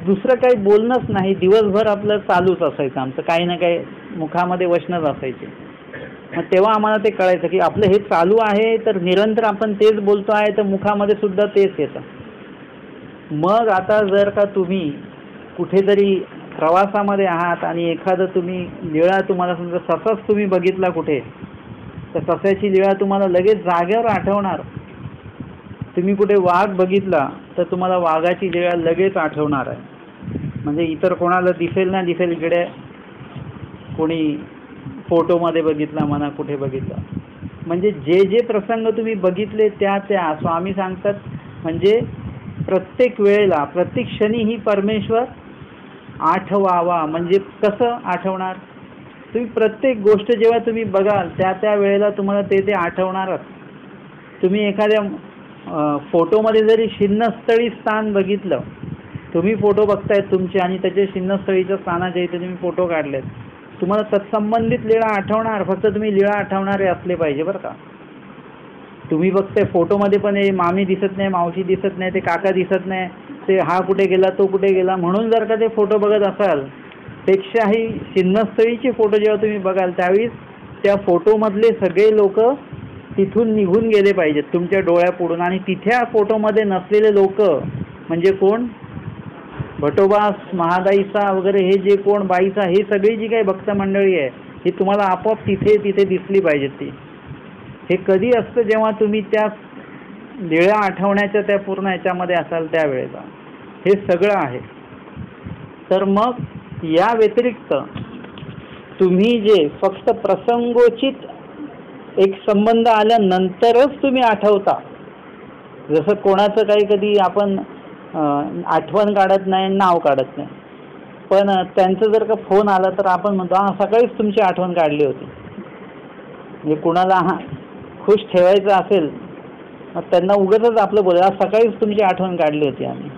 दुसरं काही बोलणंच नाही. दिवसभर आपलं चालूच असायचं आमचं, काही ना काही मुखामध्ये वचनच असायचे. मग तेव्हा आम्हाला ते कळायचं की आपलं हे चालू आहे तर निरंतर आपण तेच बोलतो आहे, तर मुखामध्ये सुद्धा तेच येतं. मग आता जर का तुम्ही कुठेतरी प्रवासामध्ये आहात आणि एखादं तुम्ही लीळा तुम्हाला समजा ससाच तुम्ही बघितला कुठे, तर ससाची लीळा तुम्हाला लगेच जागेवर आठवणार. तुम्ही कुठे वाघ बघितला तर तुम्हाला वाघाची लीळा लगेच आठवणार आहे. म्हणजे इतर कोणाला दिसेल ना दिसेल, इकडे कोणी फोटोमध्ये बघितला म्हणा, कुठे बघितला, म्हणजे जे जे प्रसंग तुम्ही बघितले त्या स्वामी सांगतात. म्हणजे प्रत्येक वेळेला प्रत्येक क्षणी ही परमेश्वर आठवावा. म्हणजे कसं आठवणार? तुम्ही प्रत्येक गोष्ट जेव्हा तुम्ही बघाल त्या वेळेला तुम्हाला ते आठवणारच. तुम्ही एखाद्या फोटोमध्ये जरी शिन्नस्थळी स्थान बघितलं, तुम्ही फोटो बघतायत तुमचे आणि त्याच्या शिन्नस्थळीच्या स्थानाच्या इथे तुम्ही फोटो काढलेत, तुम्हाला तत्संबंधित लीळा आठवणार. फक्त तुम्ही लीळा आठवणारे असले पाहिजे बरं का. तुम्ही बघताय फोटोमध्ये पण हे मामी दिसत नाही, मावशी दिसत नाही, ते काका दिसत नाही, ते हा कुठे गेला, तो कुठे गेला, म्हणून जर का ते फोटो बघत असाल, पेक्षाही शिन्नस्थळीचे फोटो जेव्हा तुम्ही बघाल त्यावेळी त्या फोटोमधले सगळे लोक तिथून निघून गेले पाहिजेत तुमच्या डोळ्यापुढून. आणि तिथे फोटोमध्ये नसलेले लोक म्हणजे कोण? भटोबास, महादाईचा वगैरे हे जे कोण, बाईचा, हे सगळी जी काही भक्त मंडळी आहे ही तुम्हाला आपोआप तिथे दिसली पाहिजेत. ती हे कधी असतं? जेव्हा तुम्ही त्या लीळा आठवण्याच्या त्या पूर्ण ह्याच्यामध्ये असाल त्यावेळेला हे सगळं आहे. तर मग या व्यतिरिक्त तुम्ही जे फक्त प्रसंगोचित एक संबंध आल्यानंतरच तुम्ही आठवता, जसं कोणाचं काही कधी आपण आठवण काढत नाही, नाव काढत नाही, पण त्यांचं जर का फोन आला तर आपण म्हणतो हां सकाळीच तुमची आठवण काढली होती. म्हणजे कुणाला खुश ठेवायचं असेल मग त्यांना उगाचच आपलं बोला सकाळीच तुमची आठवण काढली होती, आम्ही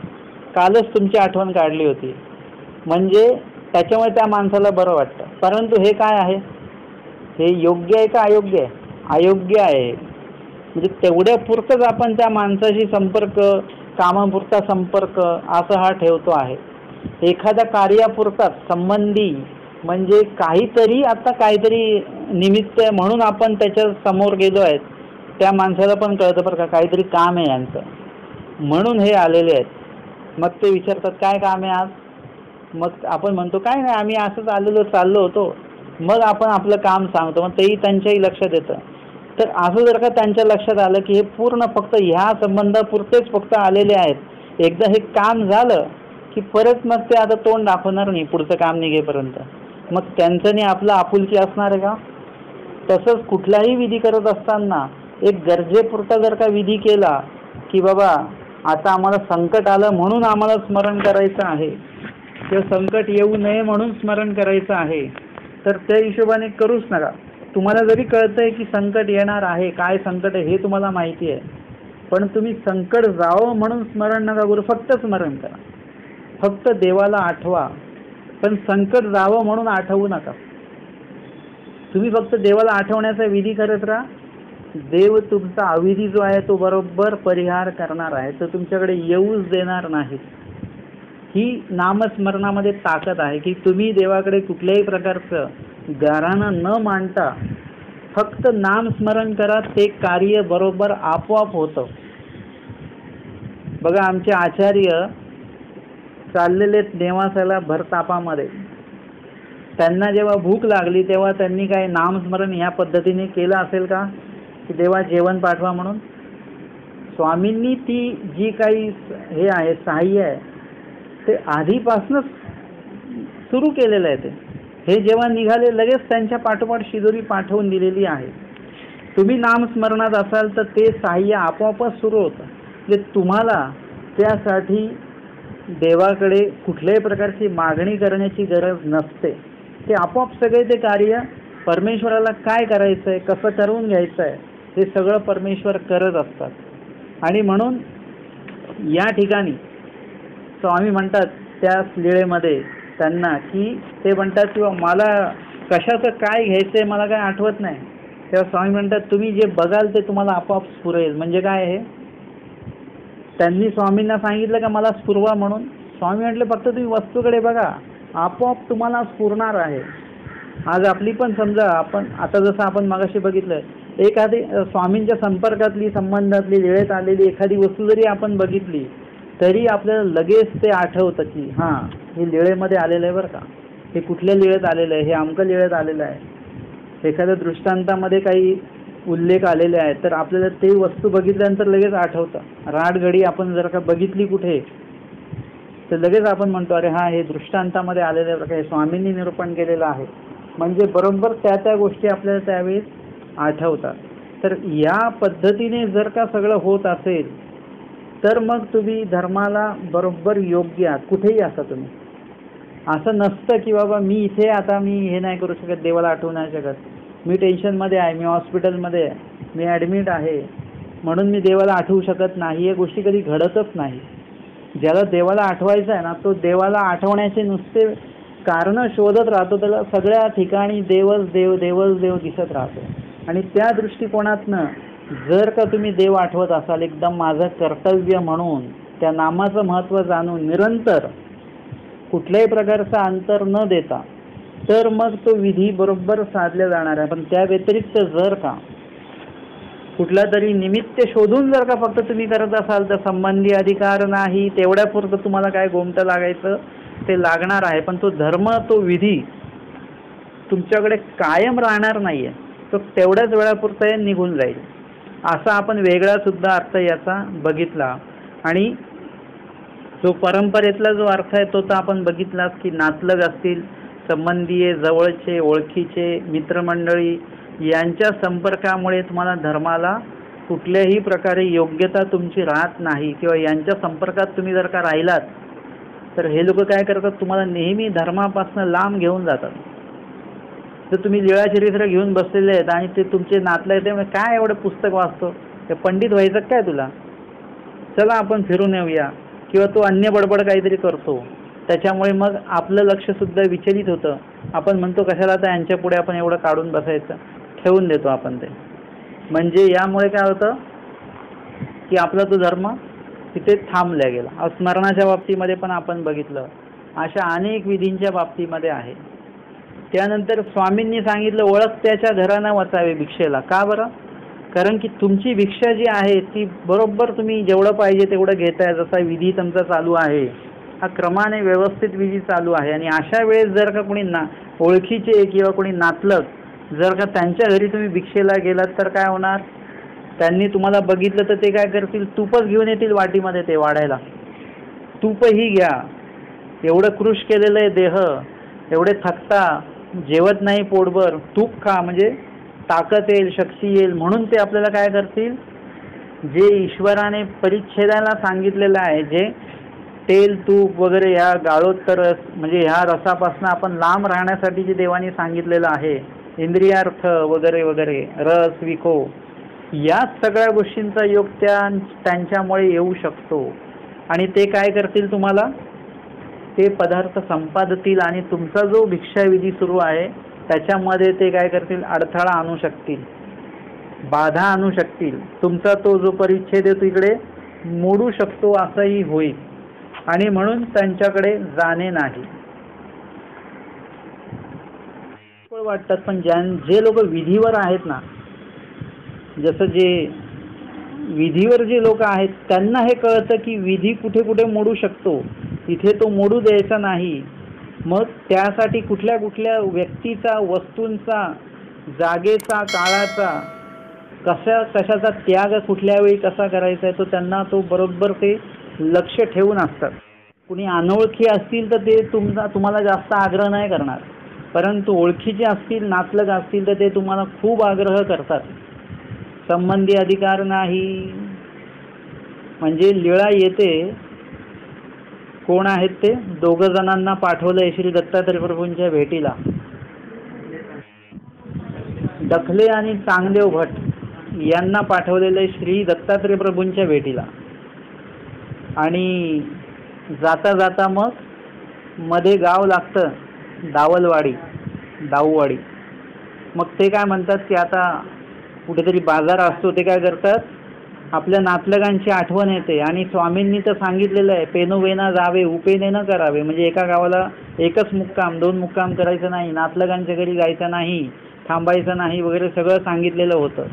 कालच तुमची आठवण काढली होती. म्हणजे त्याच्यामुळे त्या माणसाला बरं वाटतं. परंतु हे काय आहे? हे योग्य आहे का अयोग्य आहे? अयोग्य आहे. म्हणजे तेवढ्या पुरतंच आपण त्या माणसाशी संपर्क, कामापुरता संपर्क असं हा ठेवतो आहे. एखाद्या कार्यापुरताच संबंधी, म्हणजे काहीतरी आता काहीतरी निमित्त आहे म्हणून आपण त्याच्या समोर गेलो आहेत, त्या माणसाला पण कळतं बरं का काहीतरी काम आहे यांचं, म्हणून हे आलेले आहेत. मग ते विचारतात काय काम आहे आज? मग आपण म्हणतो काय नाही, आम्ही असंच चाललो होतो. मग आपण आपलं काम सांगतो, मग तेही त्यांच्याही लक्षात येतं. तर असं जर का त्यांच्या लक्षात आलं की हे पूर्ण फक्त ह्या संबंधापुरतेच फक्त आलेले आहेत, एकदा हे काम झालं की परत मग ते आता तोंड दाखवणार नाही पुढचं काम निघेपर्यंत, मग त्यांचं नाही आपलं आपुलकी असणार आहे का? तसंच कुठलाही विधी करत असताना एक गरजेपुरता जर का विधी केला की बाबा आता आम्हाला संकट आलं म्हणून आम्हाला स्मरण करायचं आहे किंवा संकट येऊ नये म्हणून स्मरण करायचं आहे, तर त्या हिशोबाने करूच नका. तुम्हाला जरी कळतंय की संकट येणार आहे, काय संकट आहे हे तुम्हाला माहिती आहे, पण तुम्ही संकट जावं म्हणून स्मरण नका करू, फक्त स्मरण करा, फक्त देवाला आठवा, पण संकट जावं म्हणून आठवू नका. तुम्ही फक्त देवाला आठवण्याचा विधी करत राहा. देव तुमचा अविधी जो आहे तो बरोबर परिहार करणार आहे, तो तुमच्याकडे येऊच देणार नाही. ही नामस्मरणामध्ये ताकद आहे की तुम्ही देवाकडे कुठल्याही प्रकारचं गाऱ्हाणं न मांडता फक्त नामस्मरण करा, ते कार्य बरोबर आपोआप होतं. बघा, आमचे आचार्य चाललेले नेवासाला भरतापामध्ये, त्यांना जेव्हा भूक लागली तेव्हा त्यांनी काय नामस्मरण ह्या पद्धतीने केलं असेल का की देवा जेवण पाठवा म्हणून? स्वामींनी ती जी काही हे आहे सहाय्य आहे ते आधीपासूनच सुरू केलेलं आहे. हे जेव्हा निघाले लगेच त्यांच्या पाठोपाठ शिदोरी पाठवून दिलेली आहे. तुम्ही नामस्मरणात असाल तर ते सहाय्य आपोआपच सुरू होतं. म्हणजे तुम्हाला त्यासाठी देवाकडे कुठल्याही प्रकारची मागणी करण्याची गरज नसते. ते आपोआप सगळे ते कार्य परमेश्वराला काय करायचं आहे, कसं करून घ्यायचं आहे, हे सगळं परमेश्वर करत असतात. आणि म्हणून या ठिकाणी स्वामी म्हणतात त्या लीळेमध्ये त्यांना की ते म्हणतात किंवा मला कशाचं काय घ्यायचं आहे मला काय आठवत नाही. तेव्हा स्वामी म्हणतात तुम्ही जे बघाल ते तुम्हाला आपोआप स्फुरेल. म्हणजे काय आहे, त्यांनी स्वामींना सांगितलं का मला स्फुरवा म्हणून. स्वामी म्हटले फक्त तुम्ही वस्तूकडे बघा, आपोआप तुम्हाला स्फुरणार आहे. आज आपली पण समजा आपण आता जसं आपण मगाशी बघितलं, एखादी स्वामींच्या संपर्कातली संबंधातली वेळेत आलेली एखादी वस्तू जरी आपण बघितली तरी आपल्याला लगेच ते आठवतं की हां हे लीळेमध्ये आलेलं आहे बरं का, हे कुठल्या लीळेत आलेलं आहे, हे अमकं लीळेत आलेलं आहे. एखाद्या दृष्टांतामध्ये काही उल्लेख आलेले आहेत तर आपल्याला ते वस्तू बघितल्यानंतर लगेच आठवतं. राटगडी आपण जर का बघितली कुठे तर लगेच आपण म्हणतो अरे हां हे दृष्टांतामध्ये आलेलं आहे, हे स्वामींनी निरूपण केलेलं आहे. म्हणजे बरोबर त्या गोष्टी आपल्याला त्यावेळेस आठवतात. तर या पद्धतीने जर का सगळं होत असेल तर मग तुम्ही धर्माला बरोबर योग्य आहात. कुठेही असा तुम्ही, असं नसतं की बाबा मी इथे आता मी हे नाही करू शकत, देवाला आठवू नाही शकत, मी टेन्शनमध्ये आहे, मी हॉस्पिटलमध्ये आहे, मी ॲडमिट आहे म्हणून मी देवाला आठवू शकत नाही. या गोष्टी कधी घडतच नाही. ज्याला देवाला आठवायचं आहे ना तो देवाला आठवण्याचे नुसते कारणं शोधत राहतो. त्याला सगळ्या ठिकाणी देवच देव देवच देव दिसत राहतो. आणि त्या दृष्टिकोनातनं जर का तुम्ही देव आठवत असाल एकदम माझं कर्तव्य म्हणून, त्या नामाचं महत्त्व जाणून निरंतर कुठल्याही प्रकारचा अंतर न देता, तर मग तो विधी बरोबर साधला जाणार आहे. पण त्या व्यतिरिक्त जर का कुठला तरी निमित्त शोधून जर का फक्त तुम्ही करत असाल तर संबंधी अधिकार नाही, तेवढ्यापुरतं तुम्हाला काय गोमटं लागायचं ते लागणार आहे. पण तो धर्म, तो विधी तुमच्याकडे कायम राहणार नाही आहे, तो तेवढ्याच वेळापुरतं निघून जाईल. असा आपण वेगळा सुद्धा अर्थ याचा बघितला. आणि जो परंपरेतला जो अर्थ आहे तो तर आपण बघितलाच की नातलग असतील, संबंधीय, जवळचे, ओळखीचे, मित्रमंडळी यांच्या संपर्कामुळे तुम्हाला धर्माला कुठल्याही प्रकारे योग्यता तुमची राहत नाही. किंवा यांच्या संपर्कात तुम्ही जर का राहिलात तर हे लोक काय करतात, तुम्हाला नेहमी धर्मापासून लांब घेऊन जातात. तर तुम्ही लीळाचरित्र घेऊन बसलेले आहेत आणि ते तुमचे नातलं आहे, काय एवढं पुस्तक वाचतो, ते पंडित व्हायचं काय तुला, चला आपण फिरून येऊया, किंवा तो अन्य बडबड काहीतरी करतो. त्याच्यामुळे मग आपलं लक्षसुद्धा विचलित होतं. आपण म्हणतो कशाला आता यांच्या पुढे आपण एवढं काढून बसायचं, ठेवून देतो आपण ते. म्हणजे यामुळे काय होतं की आपला तो धर्म तिथे थांबला गेला. स्मरणाच्या बाबतीमध्ये पण आपण बघितलं, अशा अनेक विधींच्या बाबतीमध्ये आहे. त्यानंतर स्वामींनी सांगितलं ओळख त्याच्या घरानं वाचावे भिक्षेला. का बरं? कारण की तुमची भिक्षा जी आहे ती बरोबर तुम्ही जेवढं पाहिजे तेवढं घेताय. जसा विधी तुमचा चालू आहे हा क्रमाने व्यवस्थित विधी चालू आहे. आणि अशा वेळेस जर का कोणी ओळखीचे किंवा कोणी नातलग जर का त्यांच्या घरी तुम्ही भिक्षेला गेलात तर काय होणार, त्यांनी तुम्हाला बघितलं तर ते काय करतील, तूपच घेऊन येतील वाटीमध्ये ते वाढायला. तूपही घ्या, एवढं कृश केलेलं आहे देह, एवढे थकता, जेवत नाही पोटभर, तूप खा म्हणजे ताकद येईल, शक्ती येईल. म्हणून ते आपल्याला काय करतील, जे ईश्वराने परिच्छेदाला सांगितलेलं आहे, जे तेल तूप वगैरे ह्या गाळोत्तर म्हणजे ह्या रसापासून आपण लांब राहण्यासाठी जे देवाने सांगितलेलं आहे, इंद्रियार्थ वगैरे वगैरे, रस विको, या सगळ्या गोष्टींचा योग त्यांच्यामुळे येऊ शकतो. आणि ते काय करतील, तुम्हाला ते पदार्थ संपादतील आणि तुमचा जो भिक्षाविधी सुरू आहे त्याच्यामध्ये ते काय करतील, अडथळा आणू शकतील, बाधा आणू शकतील. तुमचा तो जो परिच्छेद आहे तिकडे मोडू शकतो, असंही होईल. आणि म्हणून त्यांच्याकडे जाणे नाही वाटतात. पण जे लोक विधीवर आहेत ना जसं जे विधीवर जे लोक आहेत त्यांना हे कळतं की विधी कुठे कुठे मोडू शकतो, तिथे तो मोडू द्यायचा नाही. मग त्यासाठी कुठल्या कुठल्या व्यक्तीचा, वस्तूंचा, जागेचा, काळाचा, कशाचा त्याग कुठल्या वेळी कसा करायचा आहे तो त्यांना तो बरोबर ते लक्ष ठेवून असतात. कुणी अनोळखी असतील तर ते तुम्हाला जास्त आग्रह नाही करणार, परंतु ओळखीचे असतील, नातलग असतील तर ते तुम्हाला खूप आग्रह करतात. संबंधी अधिकार नाही. म्हणजे लीळा येते, कोण आहेत ते, 2 जणांना पाठवलंय श्री दत्तात्रय प्रभूंच्या भेटीला, डखले आणि चांगदेव भट यांना पाठवलेलं आहे श्री दत्तात्रय प्रभूंच्या भेटीला. आणि जाता जाता मग मध्ये गाव लागतं दाऊवाडी. मग ते काय म्हणतात की आता कुठेतरी बाजार असतो, ते काय करतात, आपल्या नातलगांची आठवण येते. आणि स्वामींनी तर सांगितलेलं आहे, पेनोवेना जावे उपेने न करावे. म्हणजे एका गावाला एकच मुक्काम, 2 मुक्काम करायचं नाही, नातलगांच्या घरी जायचं नाही, थांबायचं नाही वगैरे सगळं सांगितलेलं होतं.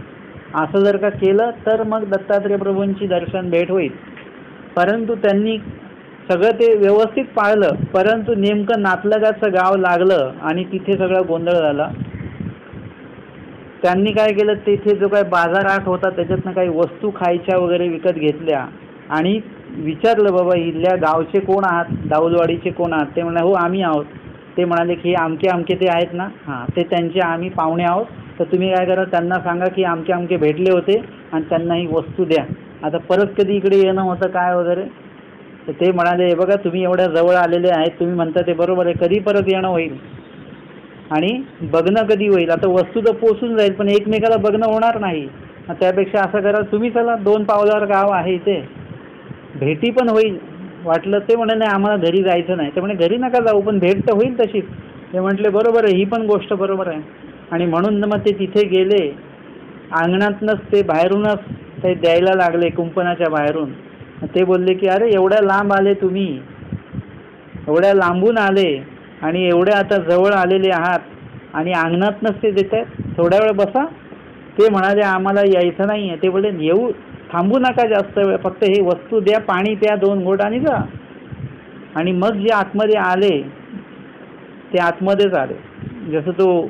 असं जर का केलं तर मग दत्तात्रय प्रभूंची दर्शन भेट होईल. परंतु त्यांनी सगळं ते व्यवस्थित पाळलं, परंतु नेमकं नातलगाचं गाव लागलं आणि तिथे सगळा गोंधळ झाला. त्यांनी काय केलं, तिथे जो काही बाजारहाट होता त्याच्यातनं काही वस्तू खायच्या वगैरे विकत घेतल्या आणि विचारलं, बाबा इथल्या गावचे कोण आहात, दाऊलवाडीचे कोण आहात? ते म्हणाले, हो आम्ही आहोत. ते म्हणाले की आमके ते आहेत ना, हां ते त्यांचे आम्ही पाहुणे आहोत, तर तुम्ही काय करा, त्यांना सांगा की आमके भेटले होते आणि त्यांना ही वस्तू द्या, आता परत कधी इकडे येणं होतं काय वगैरे. तर ते म्हणाले, हे बघा तुम्ही एवढ्या जवळ आलेले आहेत, तुम्ही म्हणता ते बरोबर आहे, कधी परत येणं होईल आणि बघणं कधी होईल? आता वस्तू तर पोचून जाईल पण एकमेकाला बघणं होणार नाही. त्यापेक्षा असं करा, तुम्ही चला, 2 पावलावर गाव आहे इथे, भेटी पण होईल. वाटलं ते म्हणे नाही आम्हाला घरी जायचं नाही. ते म्हणे घरी नका जाऊ, पण भेट तर होईल तशीच. ते म्हटले बरोबर आहे, ही पण गोष्ट बरोबर आहे. आणि म्हणून मग ते तिथे गेले. अंगणातनंच ते बाहेरूनच ते द्यायला लागले, कुंपणाच्या बाहेरून. ते बोलले की अरे एवढ्या लांब आले तुम्ही, एवढ्या लांबून आले आणि एवढ्या आता जवळ आलेले आहात आणि अंगणातनंच ते देत आहेत, थोड्या वेळ बसा. ते म्हणाले आम्हाला यायचं नाही आहे. ते बोलले येऊ, थांबू नका जास्त वेळ, फक्त हे वस्तू द्या, पाणी प्या 2 घोट आणि जा. आणि मग जे आतमध्ये आले ते आतमध्येच आले. जसं तो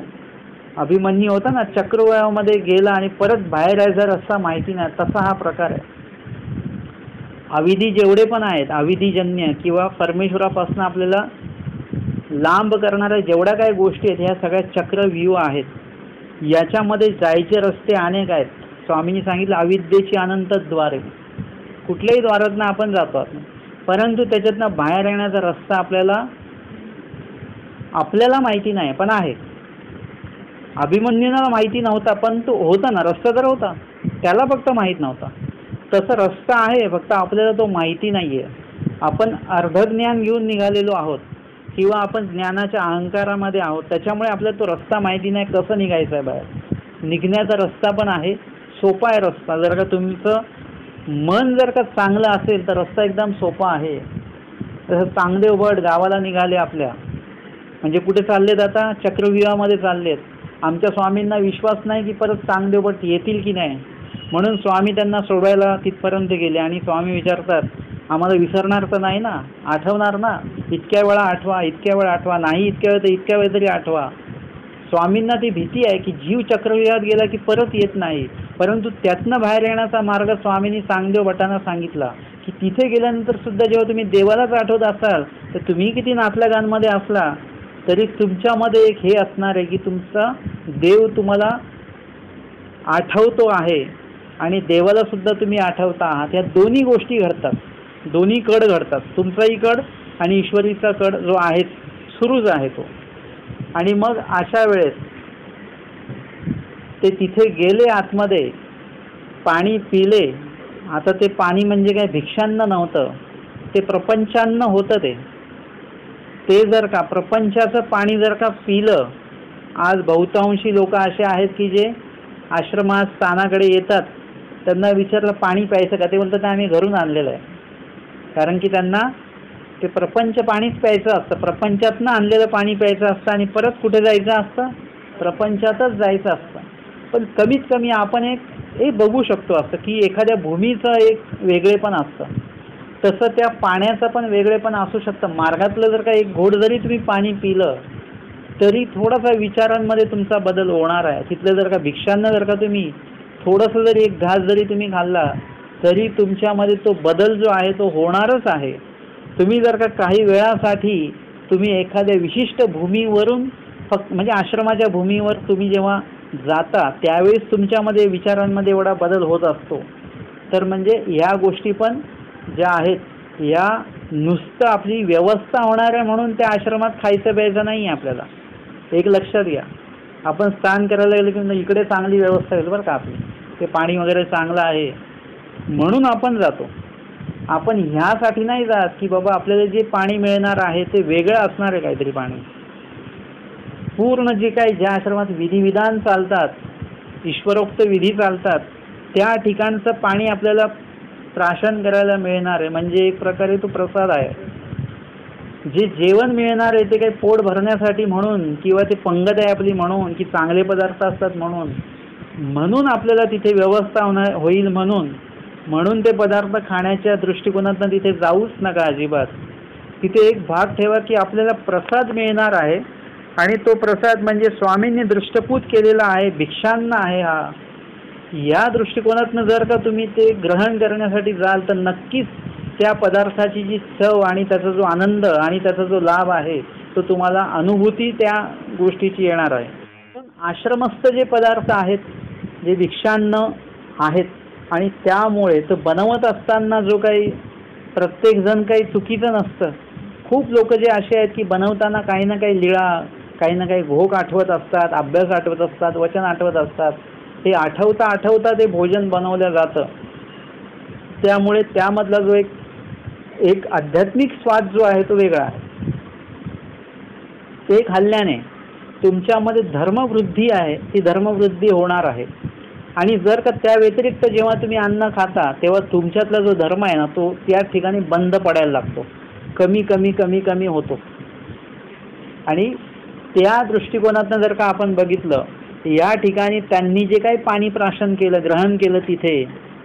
अभिमन्यू होता ना, चक्रव्यूहामध्ये गेला आणि परत बाहेर यायचा रस्ता माहिती नाही, तसा हा प्रकार आहे. अविधी जेवढे पण आहेत, अविधीजन्य किंवा परमेश्वरापासून आपल्याला लांब करणाऱ्या जेवढ्या काही गोष्टी आहेत, ह्या सगळ्या चक्रव्यूह आहेत. याच्यामध्ये जायचे रस्ते अनेक आहेत. स्वामींनी सांगितलं अविद्येची अनंत द्वारे, कुठल्याही द्वारातनं आपण जातो, परंतु त्याच्यातनं बाहेर येण्याचा रस्ता आपल्याला माहिती नाही पण आहे. अभिमन्यूला माहिती नव्हता पण तो होता ना, रस्ता तर होता, त्याला फक्त माहीत नव्हता. तसं रस्ता आहे, फक्त आपल्याला तो माहिती नाही आहे. आपण अर्धज्ञान घेऊन निघालेलो आहोत किंवा आपण ज्ञानाच्या अहंकारामध्ये आहोत, त्याच्यामुळे आपल्याला तो रस्ता माहिती नाही कसं निघायचं आहे बाहेर. निघण्याचा रस्ता पण आहे, सोपा आहे रस्ता. जर का तुमचं मन जर का चांगलं असेल तर रस्ता एकदम सोपा आहे. तसं चांगदेव भट गावाला निघाले आपल्या, म्हणजे कुठे चाललेत आता, चक्रव्यूहामध्ये चाललेत. आमच्या स्वामींना विश्वास नाही की परत चांगदेव भट येतील की नाही, म्हणून स्वामी त्यांना सोडवायला तिथपर्यंत गेले. आणि स्वामी विचारतात आम्हाला विसरणार तर नाही ना, आठवणार ना, इतक्या वेळा आठवा, इतक्या वेळा आठवा, नाही इतक्या वेळ तर इतक्या वेळ तरी आठवा. स्वामींना ती भीती आहे की जीव चक्रव्यूहात गेला की परत येत नाही, परंतु त्यातनं बाहेर येण्याचा मार्ग स्वामींनी चांगदेव भटांना सांगितला की तिथे गेल्यानंतर सुद्धा जेव्हा तुम्ही देवालाच आठवत असाल तर तुम्ही किती नातलगांमध्ये असला तरी तुमच्यामध्ये एक हे असणार आहे की तुमचा देव तुम्हाला आठवतो आहे आणि देवाला सुद्धा तुम्ही आठवता आहात. ह्या दोन्ही गोष्टी घडतात, दोन्ही कड घडतात, तुमचाही कड आणि ईश्वरीचा कड जो आहे सुरूच आहे तो. आणि मग अशा वेळेस ते तिथे गेले आतमध्ये, पाणी पिले. आता ते पाणी म्हणजे काय भिक्षान्न नव्हतं, ते प्रपंचान्न होतं. ते जर का प्रपंचाचं पाणी जर का पिलं, आज बहुतांशी लोक असे आहेत की जे आश्रमात स्थानाकडे येतात, त्यांना विचारलं पाणी प्यायचं का, ते बोलतात आम्ही घरून आणलेलं आहे. कारण की त्यांना ते प्रपंच पाणीच प्यायचं असतं, प्रपंचातनं आणलेलं पाणी प्यायचं असतं आणि परत कुठे जायचं असतं, प्रपंचातच जायचं असतं. पण कमीत कमी आपण एक बघू शकतो असं की एखाद्या भूमीचं एक वेगळेपण असतं, तसं त्या पाण्याचं पण वेगळेपण असू शकतं. मार्गातलं जर का एक घोट जरी तुम्ही पाणी पिलं तरी थोडासा विचारांमध्ये तुमचा बदल होणार आहे. तिथलं जर का भिक्षांना जर का तुम्ही थोडंसं जरी एक घास जरी तुम्ही खाल्ला तरी तुमच्यामध्ये तो बदल जो आहे तो होणारच आहे. तुम्ही जर का काही वेळासाठी तुम्ही एखाद्या विशिष्ट भूमीवरून फक्त म्हणजे आश्रमाच्या भूमीवर तुम्ही जेव्हा जाता त्यावेळेस तुमच्यामध्ये विचारांमध्ये एवढा बदल होत असतो. तर म्हणजे ह्या गोष्टी पण ज्या आहेत या नुसतं आपली व्यवस्था होणार आहे म्हणून त्या आश्रमात खायचं प्यायचं नाही आहे आपल्याला. एक लक्षात घ्या, आपण स्नान करायला गेलं की इकडे चांगली व्यवस्था आहे बरं का, आपली ते पाणी वगैरे चांगलं आहे म्हणून आपण जातो. आपण ह्यासाठी नाही जात की बाबा आपल्याला जे पाणी मिळणार आहे ते वेगळं असणार आहे काहीतरी पाणी. पूर्ण जे काही ज्या आश्रमात विधिविधान चालतात, ईश्वरोक्त विधी चालतात, त्या ठिकाणचं पाणी आपल्याला प्राशन करायला मिळणार आहे. म्हणजे एक प्रकारे तो प्रसाद आहे. जे जेवण मिळणार आहे ते काही पोट भरण्यासाठी म्हणून किंवा ते पंगत आहे आपली म्हणून की चांगले पदार्थ असतात म्हणून आपल्याला तिथे व्यवस्था होईल म्हणून ते पदार्थ खाण्याच्या दृष्टिकोनातून तिथे जाऊच नका अजिबात. तिथे एक भाग ठेवा की आपल्याला प्रसाद मिळणार आहे आणि तो प्रसाद म्हणजे स्वामींनी दृष्टपूत केलेला आहे, भिक्षांना आहे. हा या दृष्टिकोनातून जर का तुम्ही ते ग्रहण करण्यासाठी जाल तर नक्कीच त्या पदार्थाची जी चव आणि त्याचा जो आनंद आणि त्याचा जो लाभ आहे तो तुम्हाला अनुभूती त्या गोष्टीची येणार आहे. पण आश्रमस्थ जे पदार्थ आहेत जे भिक्षांना आहेत आणि त्यामुळे तो बनवत असताना जो काही प्रत्येकजण काही चुकीचं नसतं. खूप लोक जे असे आहेत की बनवताना काही ना काही लीळा काही ना काही घोक आठवत असतात, अभ्यास आठवत असतात, वचन आठवत असतात. ते आठवता ते भोजन बनवलं जातं. त्यामुळे त्यामधला जो एक आध्यात्मिक स्वाद जो आहे तो वेगळा आहे. ते खाल्ल्याने तुमच्यामध्ये धर्मवृद्धी आहे ती धर्मवृद्धी होणार आहे. आणि जर का त्या व्यतिरिक्त जेव्हा तुम्ही अन्न खाता तेव्हा तुमच्यातला जो धर्म आहे ना तो त्या ठिकाणी बंद पडायला लागतो, कमी कमी कमी कमी होतो. आणि त्या दृष्टिकोनातून जर का आपण बघितलं या ठिकाणी त्यांनी जे काही पाणी प्राशन केलं ग्रहण केलं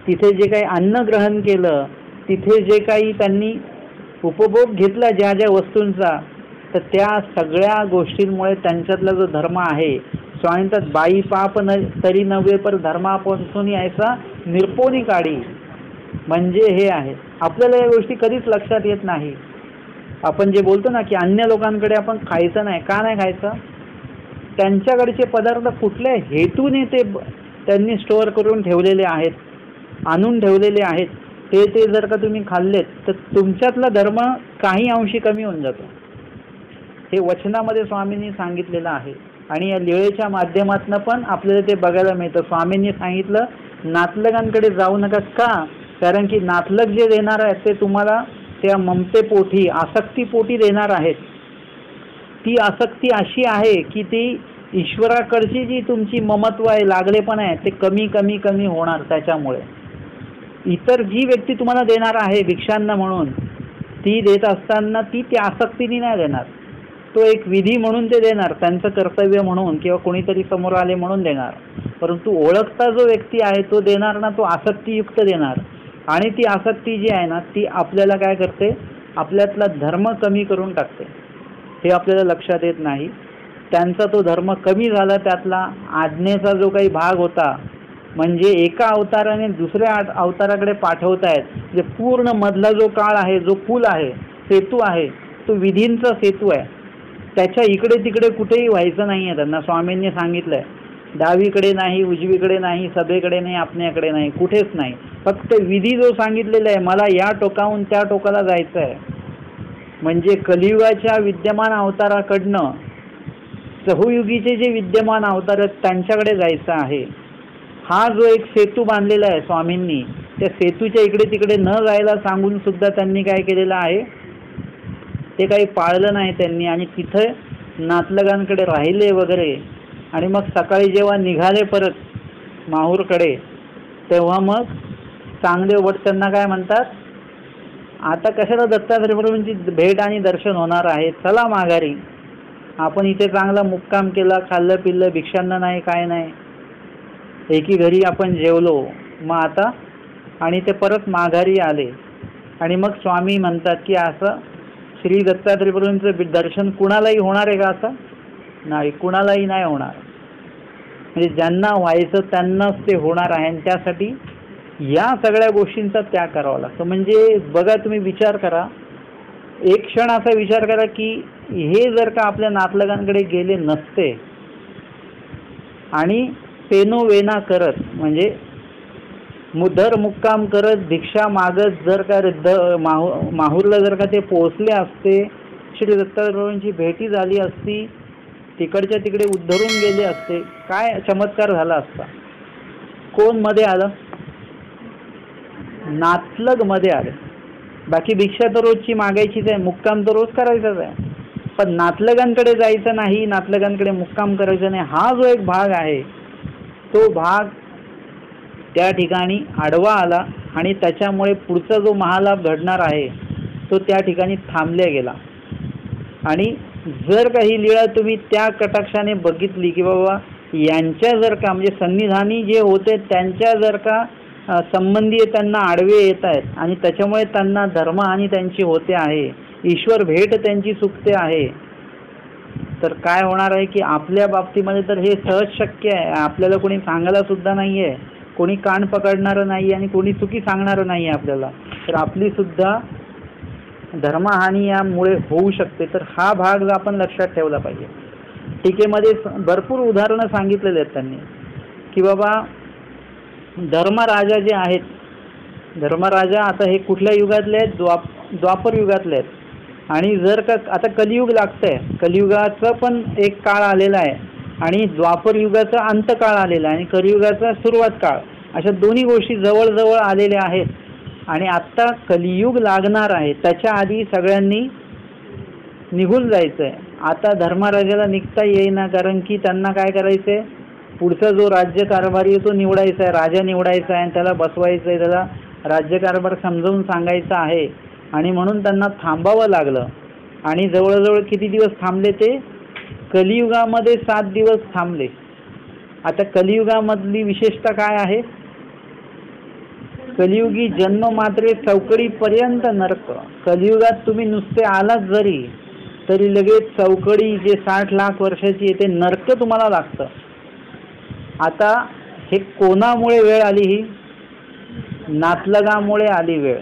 तिथे जे काही अन्न ग्रहण केलं तिथे जे काही त्यांनी उपभोग घेतला ज्या ज्या वस्तूंचा तर त्या सगळ्या गोष्टींमुळे त्यांच्यातला जो धर्म आहे स्वामी म्हणतात बाई पाप न तरी नव्हे पर धर्मापासून यायचा निर्पोनी काढी. म्हणजे हे आहे आपल्याला या गोष्टी कधीच लक्षात येत नाही. आपण जे बोलतो ना की अन्य लोकांकडे आपण खायचं नाही, का नाही खायचं? त्यांच्याकडचे पदार्थ कुठल्या हेतूने ते त्यांनी स्टोअर करून ठेवलेले आहेत, आणून ठेवलेले आहेत, ते जर का तुम्ही खाल्लेत तर तुमच्यातला धर्म काही अंशी कमी होऊन जातो. हे वचनामध्ये स्वामींनी सांगितलेलं आहे. आणि या लीळेच्या माध्यमातून पण आपल्याला ते बघायला मिळतं. स्वामींनी सांगितलं नातलगांकडे जाऊ नका. का? कारण की नातलग जे देणार आहेत ते तुम्हाला त्या ममतेपोटी आसक्तीपोटी देणार आहेत. ती आसक्ती अशी आहे की ती ईश्वराकडची जी तुमची ममत्व आहे लागलेपण आहे ते कमी कमी कमी होणार. त्याच्यामुळे इतर जी व्यक्ती तुम्हाला देणार आहे भिक्षांना म्हणून ती देत असताना ती त्या आसक्तीने नाही देणार. तो एक विधी म्हणून ते देणार, त्यांचं कर्तव्य म्हणून किंवा कोणीतरी समोर आले म्हणून देणार. परंतु ओळखता जो व्यक्ती आहे तो देणार ना तो आसक्तीयुक्त देणार. आणि ती आसक्ती जी आहे ना ती आपल्याला काय करते, आपल्यातला धर्म कमी करून टाकते. हे आपल्याला लक्षात येत नाही. त्यांचा तो धर्म कमी झाला, त्यातला आज्ञेचा जो काही भाग होता म्हणजे एका अवताराने दुसऱ्या अवताराकडे पाठवतायत. जे पूर्ण मधला जो काळ आहे जो पूल आहे सेतू आहे तो विधींचा सेतू आहे. त्याच्या इकडे तिकडे कुठेही व्हायचं नाही आहे. त्यांना स्वामींनी सांगितलंय डावीकडे नाही, उजवीकडे नाही, सभेकडे नाही, आपण्याकडे नाही, कुठेच नाही. फक्त विधी जो सांगितलेला आहे मला या टोकाहून त्या टोकाला जायचं आहे. म्हणजे कलियुगाच्या विद्यमान अवताराकडनं चहुयुगीचे जे विद्यमान अवतार आहेत त्यांच्याकडे जायचं आहे. हा जो एक सेतू बांधलेला आहे स्वामींनी त्या सेतूच्या इकडे तिकडे न जायला सांगून सुद्धा त्यांनी काय केलेलं आहे ते काही पाळलं नाही त्यांनी. आणि तिथे नातलगांकडे राहिले वगैरे. आणि मग सकाळी जेव्हा निघाले परत माहूरकडे तेव्हा मग चांगले वट त्यांना काय म्हणतात, आता कशाला दत्तात्रय प्रभूंची भेट आणि दर्शन होणार आहे, चला माघारी. आपण इथे चांगला मुक्काम केला, खाल्लं पिल्लं, भिक्षांना नाही काय नाही. एकी घरी आपण जेवलो, मग आता आणि ते परत माघारी आले आणि मग स्वामी म्हणतात की असं श्री दत्तात्रय प्रभूंचं दर्शन कुणालाही होणार आहे का? असं नाही, कुणालाही नाही होणार. म्हणजे ज्यांना व्हायचं त्यांनाच ते होणार आहे. आणि त्यासाठी या सगळ्या गोष्टींचा त्याग करावा लागतो. म्हणजे बघा, तुम्ही विचार करा, एक क्षण असा विचार करा की हे जर का आपल्या नातलगांकडे गेले नसते आणि पेनो वेना करत, म्हणजे मुदर मुक्काम करत भिक्षा मागत जर का माहूरला जर का ते पोहोचले असते, श्री दत्तात्रयांची भेटी झाली असती, तिकडच्या तिकडे उद्धरून गेले असते, काय चमत्कार झाला असता. कोण मध्ये आलं? नातलग मध्ये आले. बाकी भिक्षा तर रोजची मागायचीच आहे, मुक्काम तर रोज करायचाच आहे, पण नातलगांकडे जायचं नाही, नातलगांकडे मुक्काम करायचं नाही, हा जो एक भाग आहे तो भाग त्या ठिकाणी आडवा आला आणि त्याच्यामुळे पुढचा जो महालाभ घडणार आहे तो त्या ठिकाणी थांबल्या गेला. आणि जर काही लीळा तुम्ही त्या कटाक्षाने बघितली की बाबा यांच्या जर का म्हणजे सन्निधानी जे होते त्यांच्या जर का संबंधी त्यांना आडवे येत आहेत आणि त्याच्यामुळे त्यांना धर्महानी त्यांची होते आहे, ईश्वर भेट त्यांची चुकते आहे, तर काय होणार आहे की आपल्या बाबतीमध्ये तर हे सहज शक्य आहे. आपल्याला कोणी सांगायला सुद्धा नाही आहे, कोणी कान पकडणारं नाही आणि कोणी चुकी सांगणारं नाही आहे आपल्याला, तर आपली सुद्धा धर्महानी यामुळे होऊ शकते. तर हा भाग आपण लक्षात ठेवला पाहिजे. टीकेमध्ये भरपूर उदाहरणं सांगितलेले आहेत त्यांनी की बाबा धर्मराजा जे आहेत, धर्मराजा आता हे कुठल्या युगातले आहेत? द्वापर युगातले आहेत. आणि जर का आता कलियुग लागतंय, कलियुगाचा पण एक काळ आलेला आहे आणि द्वापर युगाचा अंतकाळ आलेला आहे आणि कलियुगाचा सुरुवात काळ, अशा दोन्ही गोष्टी जवळजवळ आलेल्या आहेत. आणि आत्ता कलियुग लागणार आहे, त्याच्या आधी सगळ्यांनी निघून जायचं आहे. आता धर्मराजाला निघता येईना, कारण की त्यांना काय करायचं आहे, पुढचा जो राज्यकारभारी आहे तो निवडायचा आहे, राजा निवडायचा आहे आणि त्याला बसवायचं आहे, त्याला राज्यकारभार समजावून सांगायचा आहे. आणि म्हणून त्यांना थांबावं लागलं. आणि जवळजवळ किती दिवस थांबले? ते कलियुगामध्ये 7 दिवस थांबले. आता कलियुगामधली विशेषता काय आहे? कलियुगी जन्म मात्रे चौकडीपर्यंत नरक. कलियुगात तुम्ही नुसते आलात जरी तरी लगेच चौकडी जे 60 लाख वर्षाची आहे ते नरक तुम्हाला लागतं. आता हे कोणामुळे वेळ आली? ही नातलगामुळे आली वेळ,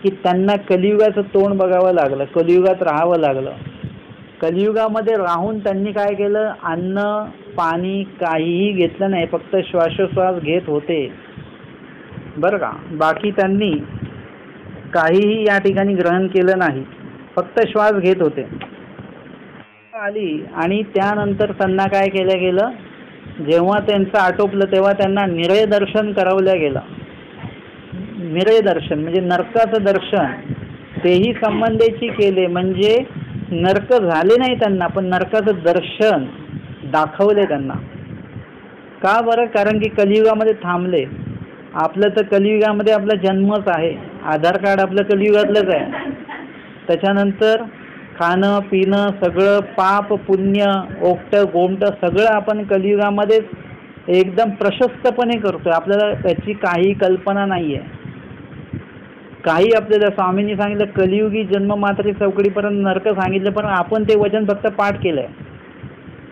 की त्यांना कलियुगाचं तोंड बघावं लागलं, कलियुगात राहावं लागलं. कलियुगामध्ये राहून त्यांनी काय केलं? अन्न पाणी काहीही घेतलं नाही, फक्त श्वासोश्वास घेत होते बरं का. बाकी त्यांनी काहीही या ठिकाणी ग्रहण केलं नाही, फक्त श्वास घेत होते. आली आणि त्यानंतर त्यांना काय केलं गेलं? जेव्हा त्यांचं आटोपलं तेव्हा त्यांना निरय दर्शन करवलं गेलं. निरय दर्शन म्हणजे नरकाचं दर्शन, तेही संबंधीची केले, म्हणजे नरक झाले नाही त्यांना, पण नरकाचं दर्शन दाखवले त्यांना. का बरं? कारण की कलियुगामध्ये थांबले. आपलं तर कलियुगामध्ये आपला जन्मच आहे, आधार कार्ड आपलं कलियुगातलंच आहे. त्याच्यानंतर खाणं पिणं सगळं पाप पुण्य ओकटं गोमटं सगळं आपण कलियुगामध्येच एकदम प्रशस्तपणे करतोय. आपल्याला त्याची काही कल्पना नाही आहे. काही आपल्याला स्वामींनी सांगितलं कलियुगी जन्म मात्र चौकडीपर्यंत नरक सांगितलं, पण आपण ते वचन फक्त पाठ केलंय.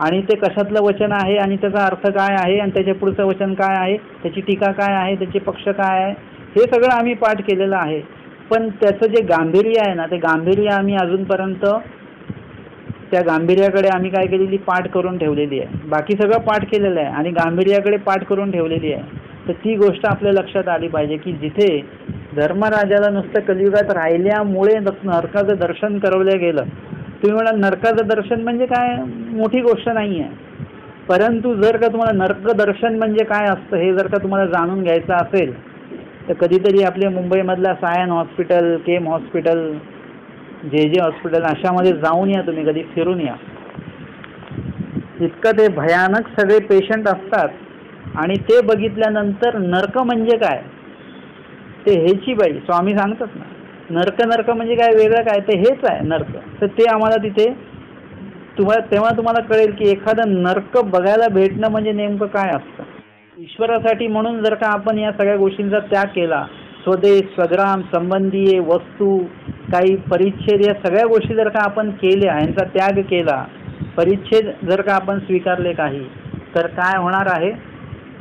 आणि ते कशातलं वचन आहे आणि त्याचा अर्थ काय आहे आणि त्याच्या पुढचं वचन काय आहे, त्याची टीका काय आहे, त्याचे पक्ष काय आहे, हे सगळं आम्ही पाठ केलेलं आहे. पण त्याचं जे गांभीर्य आहे ना, ते गांभीर्य आम्ही अजूनपर्यंत त्या गांभीर्याकडे आम्ही काय केलेली? पाठ करून ठेवलेली आहे. बाकी सगळं पाठ केलेलं आहे आणि गांभीर्याकडे पाठ करून ठेवलेली आहे. तर ती गोष्ट आपल्या लक्षात आली पाहिजे की जिथे धर्मराजाला नुसतं कलियुगात राहिल्यामुळे नरकाचं दर्शन करवलं गेलं. तुम्ही म्हणा नरकाचं दर्शन म्हणजे काय मोठी गोष्ट नाही आहे, परंतु जर का तुम्हाला नरक दर्शन म्हणजे काय असतं हे जर का तुम्हाला जाणून घ्यायचं असेल तर कधीतरी आपल्या मुंबईमधल्या सायन हॉस्पिटल, केम हॉस्पिटल, जे हॉस्पिटल अशामध्ये जाऊन या, तुम्ही कधी फिरून या. इतकं ते भयानक सगळे पेशंट असतात आणि ते बघितल्यानंतर नरक म्हणजे काय ते ह्याची बाई स्वामी सांगतात ना, नरक म्हणजे काय वेगळं काय, ते हेच आहे नरक. तर ते आम्हाला तिथे तेव्हा तुम्हाला कळेल की एखादं नरक बघायला भेटणं म्हणजे नेमकं काय असतं. ईश्वरासाठी म्हणून जर का आपण या सगळ्या गोष्टींचा त्याग केला, स्वदेश, स्वग्राम, संबंधीय, वस्तू, काही परिच्छेद, या सगळ्या गोष्टी जर का आपण केल्या, यांचा त्याग केला, परिच्छेद जर का आपण स्वीकारले काही, तर काय होणार आहे,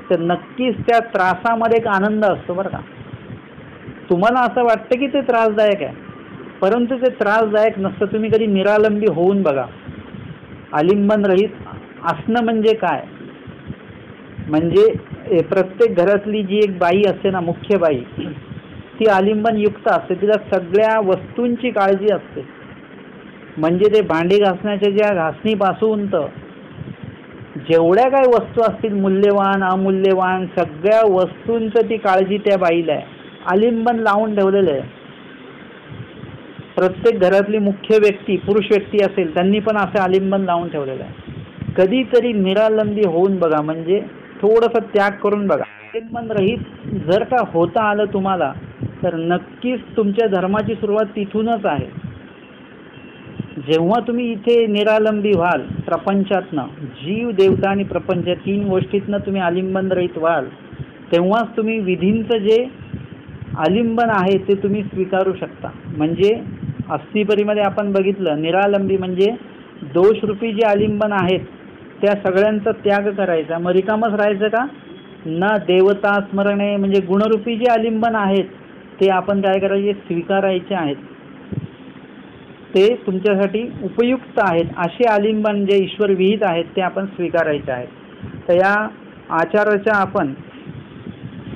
तर नक्कीच त्या त्रासामध्ये एक आनंद असतो बरं का. तुम्हाला असं वाटतं की ते त्रासदायक आहे, परंतु ते त्रासदायक नसतं. तुम्ही कधी निरालंबी होऊन बघा. आलिंबन रहित असणं म्हणजे काय, म्हणजे प्रत्येक घरातली जी एक बाई असते ना, मुख्य बाई, ती आलिंबन युक्त असते. तिला सगळ्या वस्तूंची काळजी असते. म्हणजे ते भांडी घासण्याच्या ज्या घासणीपासून तर जेवढ्या काय वस्तू असतील, मूल्यवान अमूल्यवान, सगळ्या वस्तूंचं ती काळजी त्या बाईला आहे. आलिंबन लावून ठेवलेलं आहे. प्रत्येक घरातली मुख्य व्यक्ती, पुरुष व्यक्ती असेल, त्यांनी पण असं आलिंबन लावून ठेवलेलं आहे. कधीतरी निरालंबी होऊन बघा, म्हणजे थोडंसं त्याग करून बघा. आलिंबन रहित जर का होता आलं तुम्हाला, तर नक्कीच तुमच्या धर्माची सुरुवात तिथूनच आहे. जेव्हा तुम्ही इथे निरालंबी व्हाल, प्रपंचातनं, जीव, देवता आणि प्रपंच, 3 गोष्टीतनं तुम्ही आलिंबन रहित व्हाल, तेव्हाच तुम्ही विधींचं जे आलिंबन आहे ते तुम्ही स्वीकारू शकता. म्हणजे अस्थिपरीमध्ये आपण बघितलं, निरालंबी म्हणजे दोषरूपी जे आलिंबन आहेत त्या सगळ्यांचा त्याग करायचा, मग रिकामच राहायचं का ना. देवता स्मरणे म्हणजे गुणरूपी जे आलिंबन आहेत ते आपण काय करायचे, स्वीकारायचे आहेत. ते तुमच्यासाठी उपयुक्त आहेत. असे आलिंबन जे ईश्वर विहित आहेत ते आपण स्वीकारायचे आहेत. तर या आचाराच्या आपण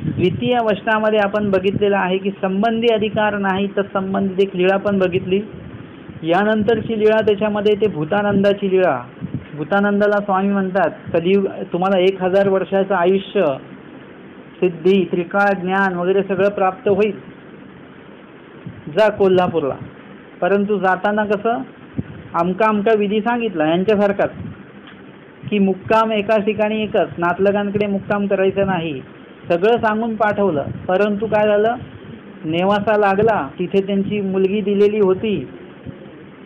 द्वितीय वचनामध्ये आपण बघितलेलं आहे की संबंधी अधिकार नाही तर संबंधित एक लीळा पण बघितली. यानंतरची लीळा त्याच्यामध्ये ते भूतानंदाची लीळा. भूतानंदाला स्वामी म्हणतात, कलियुग तुम्हाला 1000 वर्षाचं आयुष्य, सिद्धी, त्रिकाळ ज्ञान वगैरे सगळं प्राप्त होईल, जा कोल्हापूरला. परंतु जाताना कसं, आमका आमका विधी सांगितला यांच्यासारखाच, की मुक्काम एकाच ठिकाणी एकच, नातलगांकडे मुक्काम करायचं नाही, सगळं सांगून पाठवलं. परंतु काय झालं, नेवासा लागला, तिथे त्यांची मुलगी दिलेली होती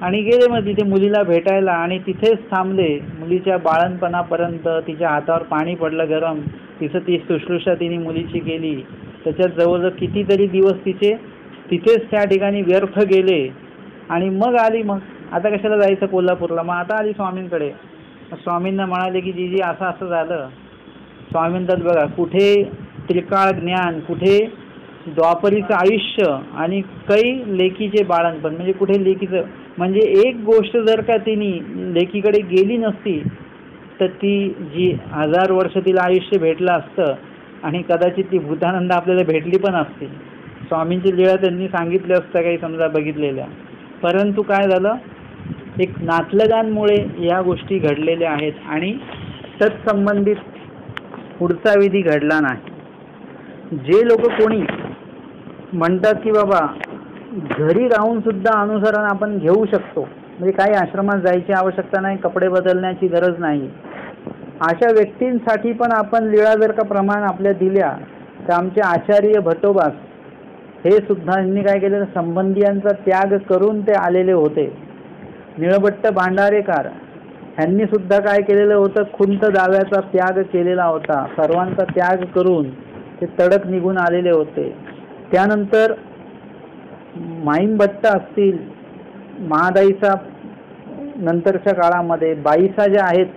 आणि गेले मग तिथे मुलीला भेटायला आणि तिथेच थांबले. मुलीच्या बाळणपणापर्यंत तिच्या हातावर पाणी पडलं गरम, तिचं ती शुश्रूषा तिने मुलीची केली. त्याच्यात जवळजवळ कितीतरी दिवस तिथेच त्या ठिकाणी व्यर्थ गेले आणि मग आली. मग आता कशाला जायचं कोल्हापूरला, मग आता आली स्वामींकडे. स्वामींना म्हणाले की जी असं असं झालं. स्वामी म्हणतात, बघा कुठे त्रिकाळ ज्ञान, कुठे द्वापरीचं आयुष्य आणि काही लेकीचे बाळणपण, म्हणजे कुठे लेकीचं, म्हणजे एक गोष्ट जर का तिने लेकीकडे गेली नसती तर ती जी 1000 वर्ष तिला आयुष्य भेटलं असतं आणि कदाचित ती भूतानंद आपल्याला भेटली पण असती. स्वामींची लीळा त्यांनी सांगितल्या असत्या काही समजा बघितलेल्या. परंतु काय झालं, एक नातलगांमुळे या गोष्टी घडलेल्या आहेत आणि तत्संबंधित पुढचा विधी घडला नाही. जे लोक कोणी म्हणतात की बाबा घरी राहून सुद्धा अनुसरण आपण घेऊ शकतो, म्हणजे काही आश्रमात जायची आवश्यकता नाही, कपडे बदलण्याची गरज नाही, अशा व्यक्तींसाठी पण आपण लीळा जर का प्रमाण आपल्या दिल्या, तर आमचे आचार्य भटोबास हे सुद्धा यांनी काय केलं, संबंधियांचा त्याग करून ते आलेले होते. निळभट्ट भांडारेकर ह्यांनी सुद्धा काय केलेलं होतं, खुंट दाव्याचा त्याग केलेला होता. सर्वांचा त्याग करून ते तडक निघून आलेले होते. त्यानंतर माईन भट्ट असतील, महादाईचा नंतरच्या काळामध्ये बाईसा ज्या आहेत,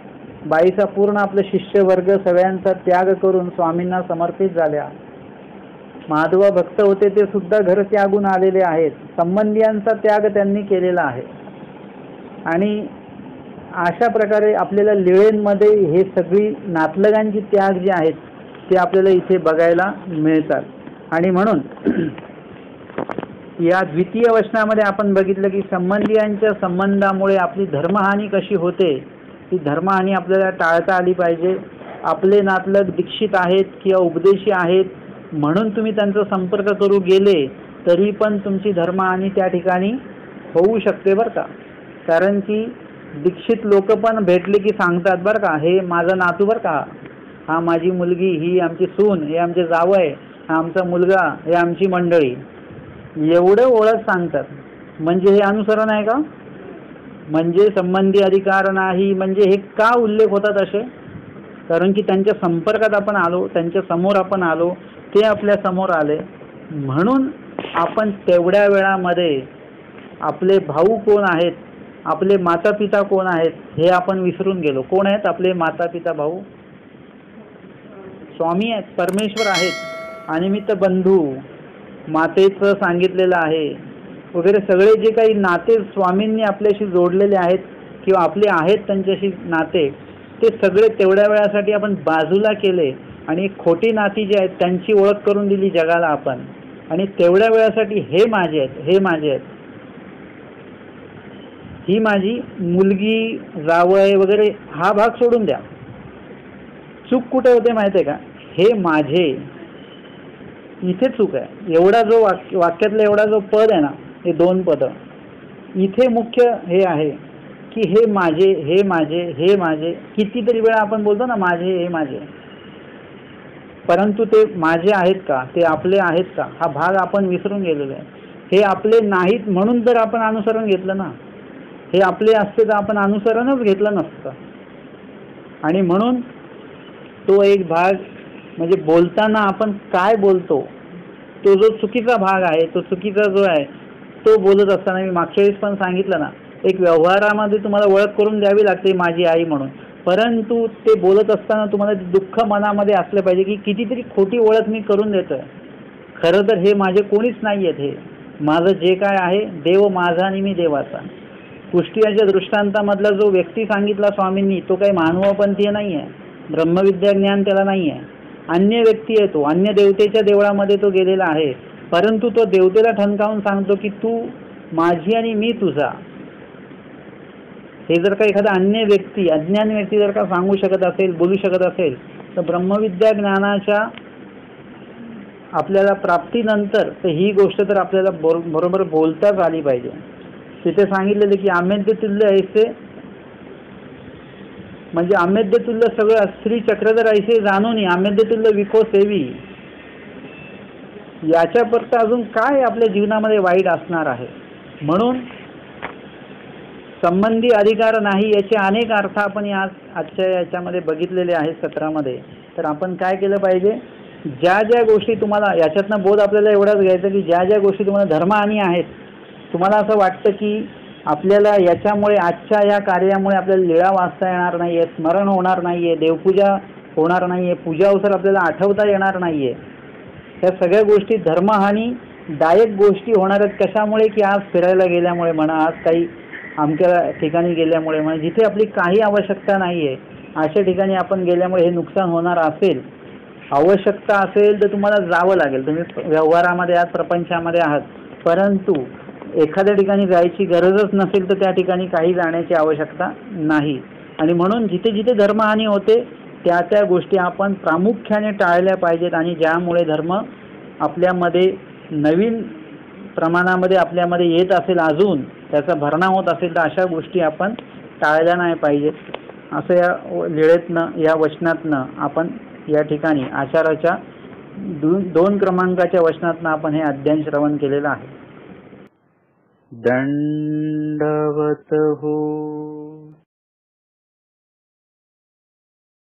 बाईसा पूर्ण आपलं शिष्यवर्ग सगळ्यांचा त्याग करून स्वामींना समर्पित झाल्या. महादेवा भक्त होते ते सुद्धा घर त्यागून आलेले आहेत. संबंधियांचा त्याग त्यांनी केलेला आहे. आणि अशा प्रकारे आपल्याला लीळेंमध्ये हे सगळी नातलगांची त्याग जे आहेत ते आपल्याला इथे बघायला मिळतात. आणि म्हणून या द्वितीय वचनामध्ये आपण बघितलं की संबंधियांच्या संबंधामुळे आपली धर्महानी कशी होते, ती धर्महानी आपल्याला टाळता आली पाहिजे. आपले नातलग दीक्षित आहेत किंवा उपदेशी आहेत म्हणून तुम्ही त्यांचा संपर्क करू गेले तरी पण तुमची धर्महानी त्या ठिकाणी होऊ शकते बरं का. कारण की दीक्षित लोक पण भेटले की सांगतात बरं का, हे माझा नातू बरं का, हा माझी मुलगी, ही आमची सून, हे आमचे जावई, हा आमचा मुलगा, हे आमची मंडळी, एवढं ओळख सांगतात. म्हणजे हे अनुसरण आहे का? म्हणजे संबंधी अधिकार नाही, म्हणजे हे का उल्लेख होतात असे, कारण की त्यांच्या संपर्कात आपण आलो, त्यांच्या समोर आपण आलो, ते आपल्या समोर आले, म्हणून आपण तेवढ्या वेळामध्ये आपले भाऊ कोण आहेत, आपले माता पिता कोण आहेत हे आपण विसरून गेलो. कोण आहेत आपले माता पिता भाऊ? स्वामी आहेत, परमेश्वर आहेत, अनिमित्त बंधू, मातेचं सांगितलेलं आहे वगैरे सगळे जे काही नाते स्वामींनी आपल्याशी जोडलेले आहेत किंवा आपले आहेत त्यांच्याशी नाते, ते सगळे तेवढ्या वेळासाठी आपण बाजूला केले आणि खोटी नाती जी आहेत त्यांची ओळख करून दिली जगाला आपण. आणि तेवढ्या वेळासाठी हे माझे आहेत, हे माझे आहेत, ही माझी मुलगी, जावय वगैरे हा भाग सोडून द्या. चूक कुठे होते माहिती आहे का? हे माझे, इथे चूक आहे. एवढा जो वाक्यातला एवढा जो पद आहे ना, हे 2 पद, इथे मुख्य हे आहे की हे माझे, हे माझे, हे माझे. कितीतरी वेळा आपण बोलतो ना माझे, हे माझे, परंतु ते माझे आहेत का, ते आपले आहेत का, हा भाग आपण विसरून गेलेलो आहे. हे आपले नाहीत म्हणून तर आपण अनुसरण घेतलं ना. हे आपले असते तर आपण अनुसरणच घेतलं नसतं. आणि म्हणून तो एक भाग म्हणजे बोलताना आपण काय बोलतो तो जो चुकीचा भाग आहे, तो चुकीचा जो आहे तो बोलत असताना, मी मागच्या वेळेस पण सांगितलं ना, एक व्यवहारामध्ये तुम्हाला ओळख करून द्यावी लागते माझी आई म्हणून, परंतु ते बोलत असताना तुम्हाला दुःख मनामध्ये असलं पाहिजे की कितीतरी खोटी ओळख मी करून देतोय. खरं तर हे माझे कोणीच नाही आहेत. हे माझं जे काय आहे, देव माझा आणि मी देवाचा. कुष्टियाच्या दृष्टांतामधला जो व्यक्ती सांगितला स्वामींनी, तो काही मानवपंथीय नाही आहे, ब्रह्मविद्या ज्ञान त्याला नाही आहे, अन्य व्यक्ती आहे, तो अन्य देवतेच्या देवळामध्ये तो गेलेला आहे, परंतु तो देवतेला ठणकावून सांगतो की तू माझी आणि मी तुझा. हे जर का एखादा अन्य व्यक्ती, अज्ञान व्यक्ती जर का सांगू शकत असेल, बोलू शकत असेल, तर ब्रह्मविद्या ज्ञानाच्या आपल्याला प्राप्तीनंतर तर ही गोष्ट तर आपल्याला बरोबर बोलताच आली पाहिजे. तिथे सांगितलेले की अमेद्य तुल्य ऐसे, म्हणजे अमेद्य तुल्य सगळं श्री चक्रधर ऐसे जाणून अमेद्य तुल्य विखो सेवी. याच्यापर्यंत अजून काय आपल्या जीवनामध्ये वाईट असणार आहे. म्हणून संबंधी अधिकार नाही याचे अनेक अर्थ आपण आजच्या याच्यामध्ये बघितलेले आहेत सत्रामध्ये. तर आपण काय केलं पाहिजे, ज्या ज्या गोष्टी तुम्हाला याच्यातनं बोध आपल्याला एवढाच घ्यायचा की ज्या ज्या गोष्टी तुम्हाला धर्महानी आहेत, तुम्हाला असं वाटतं की आपल्याला याच्यामुळे आजच्या या कार्यामुळे आपल्याला लीळा वाचता येणार नाही आहे, स्मरण होणार नाही आहे, देवपूजा होणार नाही आहे, पूजा अवसर आपल्याला आठवता येणार नाही आहे, ह्या सगळ्या गोष्टी धर्महानी दायक गोष्टी होणार आहेत. कशामुळे की आज फिरायला गेल्यामुळे म्हणा, आज काही अमक्या ठिकाणी गेल्यामुळे म्हणा, जिथे आपली काही आवश्यकता नाही आहे अशा ठिकाणी आपण गेल्यामुळे हे नुकसान होणार असेल. आवश्यकता असेल तर तुम्हाला जावं लागेल, तुम्ही व्यवहारामध्ये आहात, प्रपंचामध्ये आहात, परंतु एखाद्या ठिकाणी जायची गरजच नसेल तर त्या ठिकाणी काही जाण्याची आवश्यकता नाही. आणि म्हणून जिथे जिथे धर्महानी होते त्या त्या गोष्टी आपण प्रामुख्याने टाळल्या पाहिजेत. आणि ज्यामुळे धर्म आपल्यामध्ये नवीन प्रमाणामध्ये आपल्यामध्ये येत असेल, अजून त्याचा भरणा होत असेल, तर अशा गोष्टी आपण टाळल्या नाही पाहिजेत. असं या लीळेतनं, या वचनातनं आपण या ठिकाणी आचाराच्या 2 क्रमांकाच्या वचनातनं आपण हे अध्ययन श्रवण केलेलं आहे. दंडवत हो.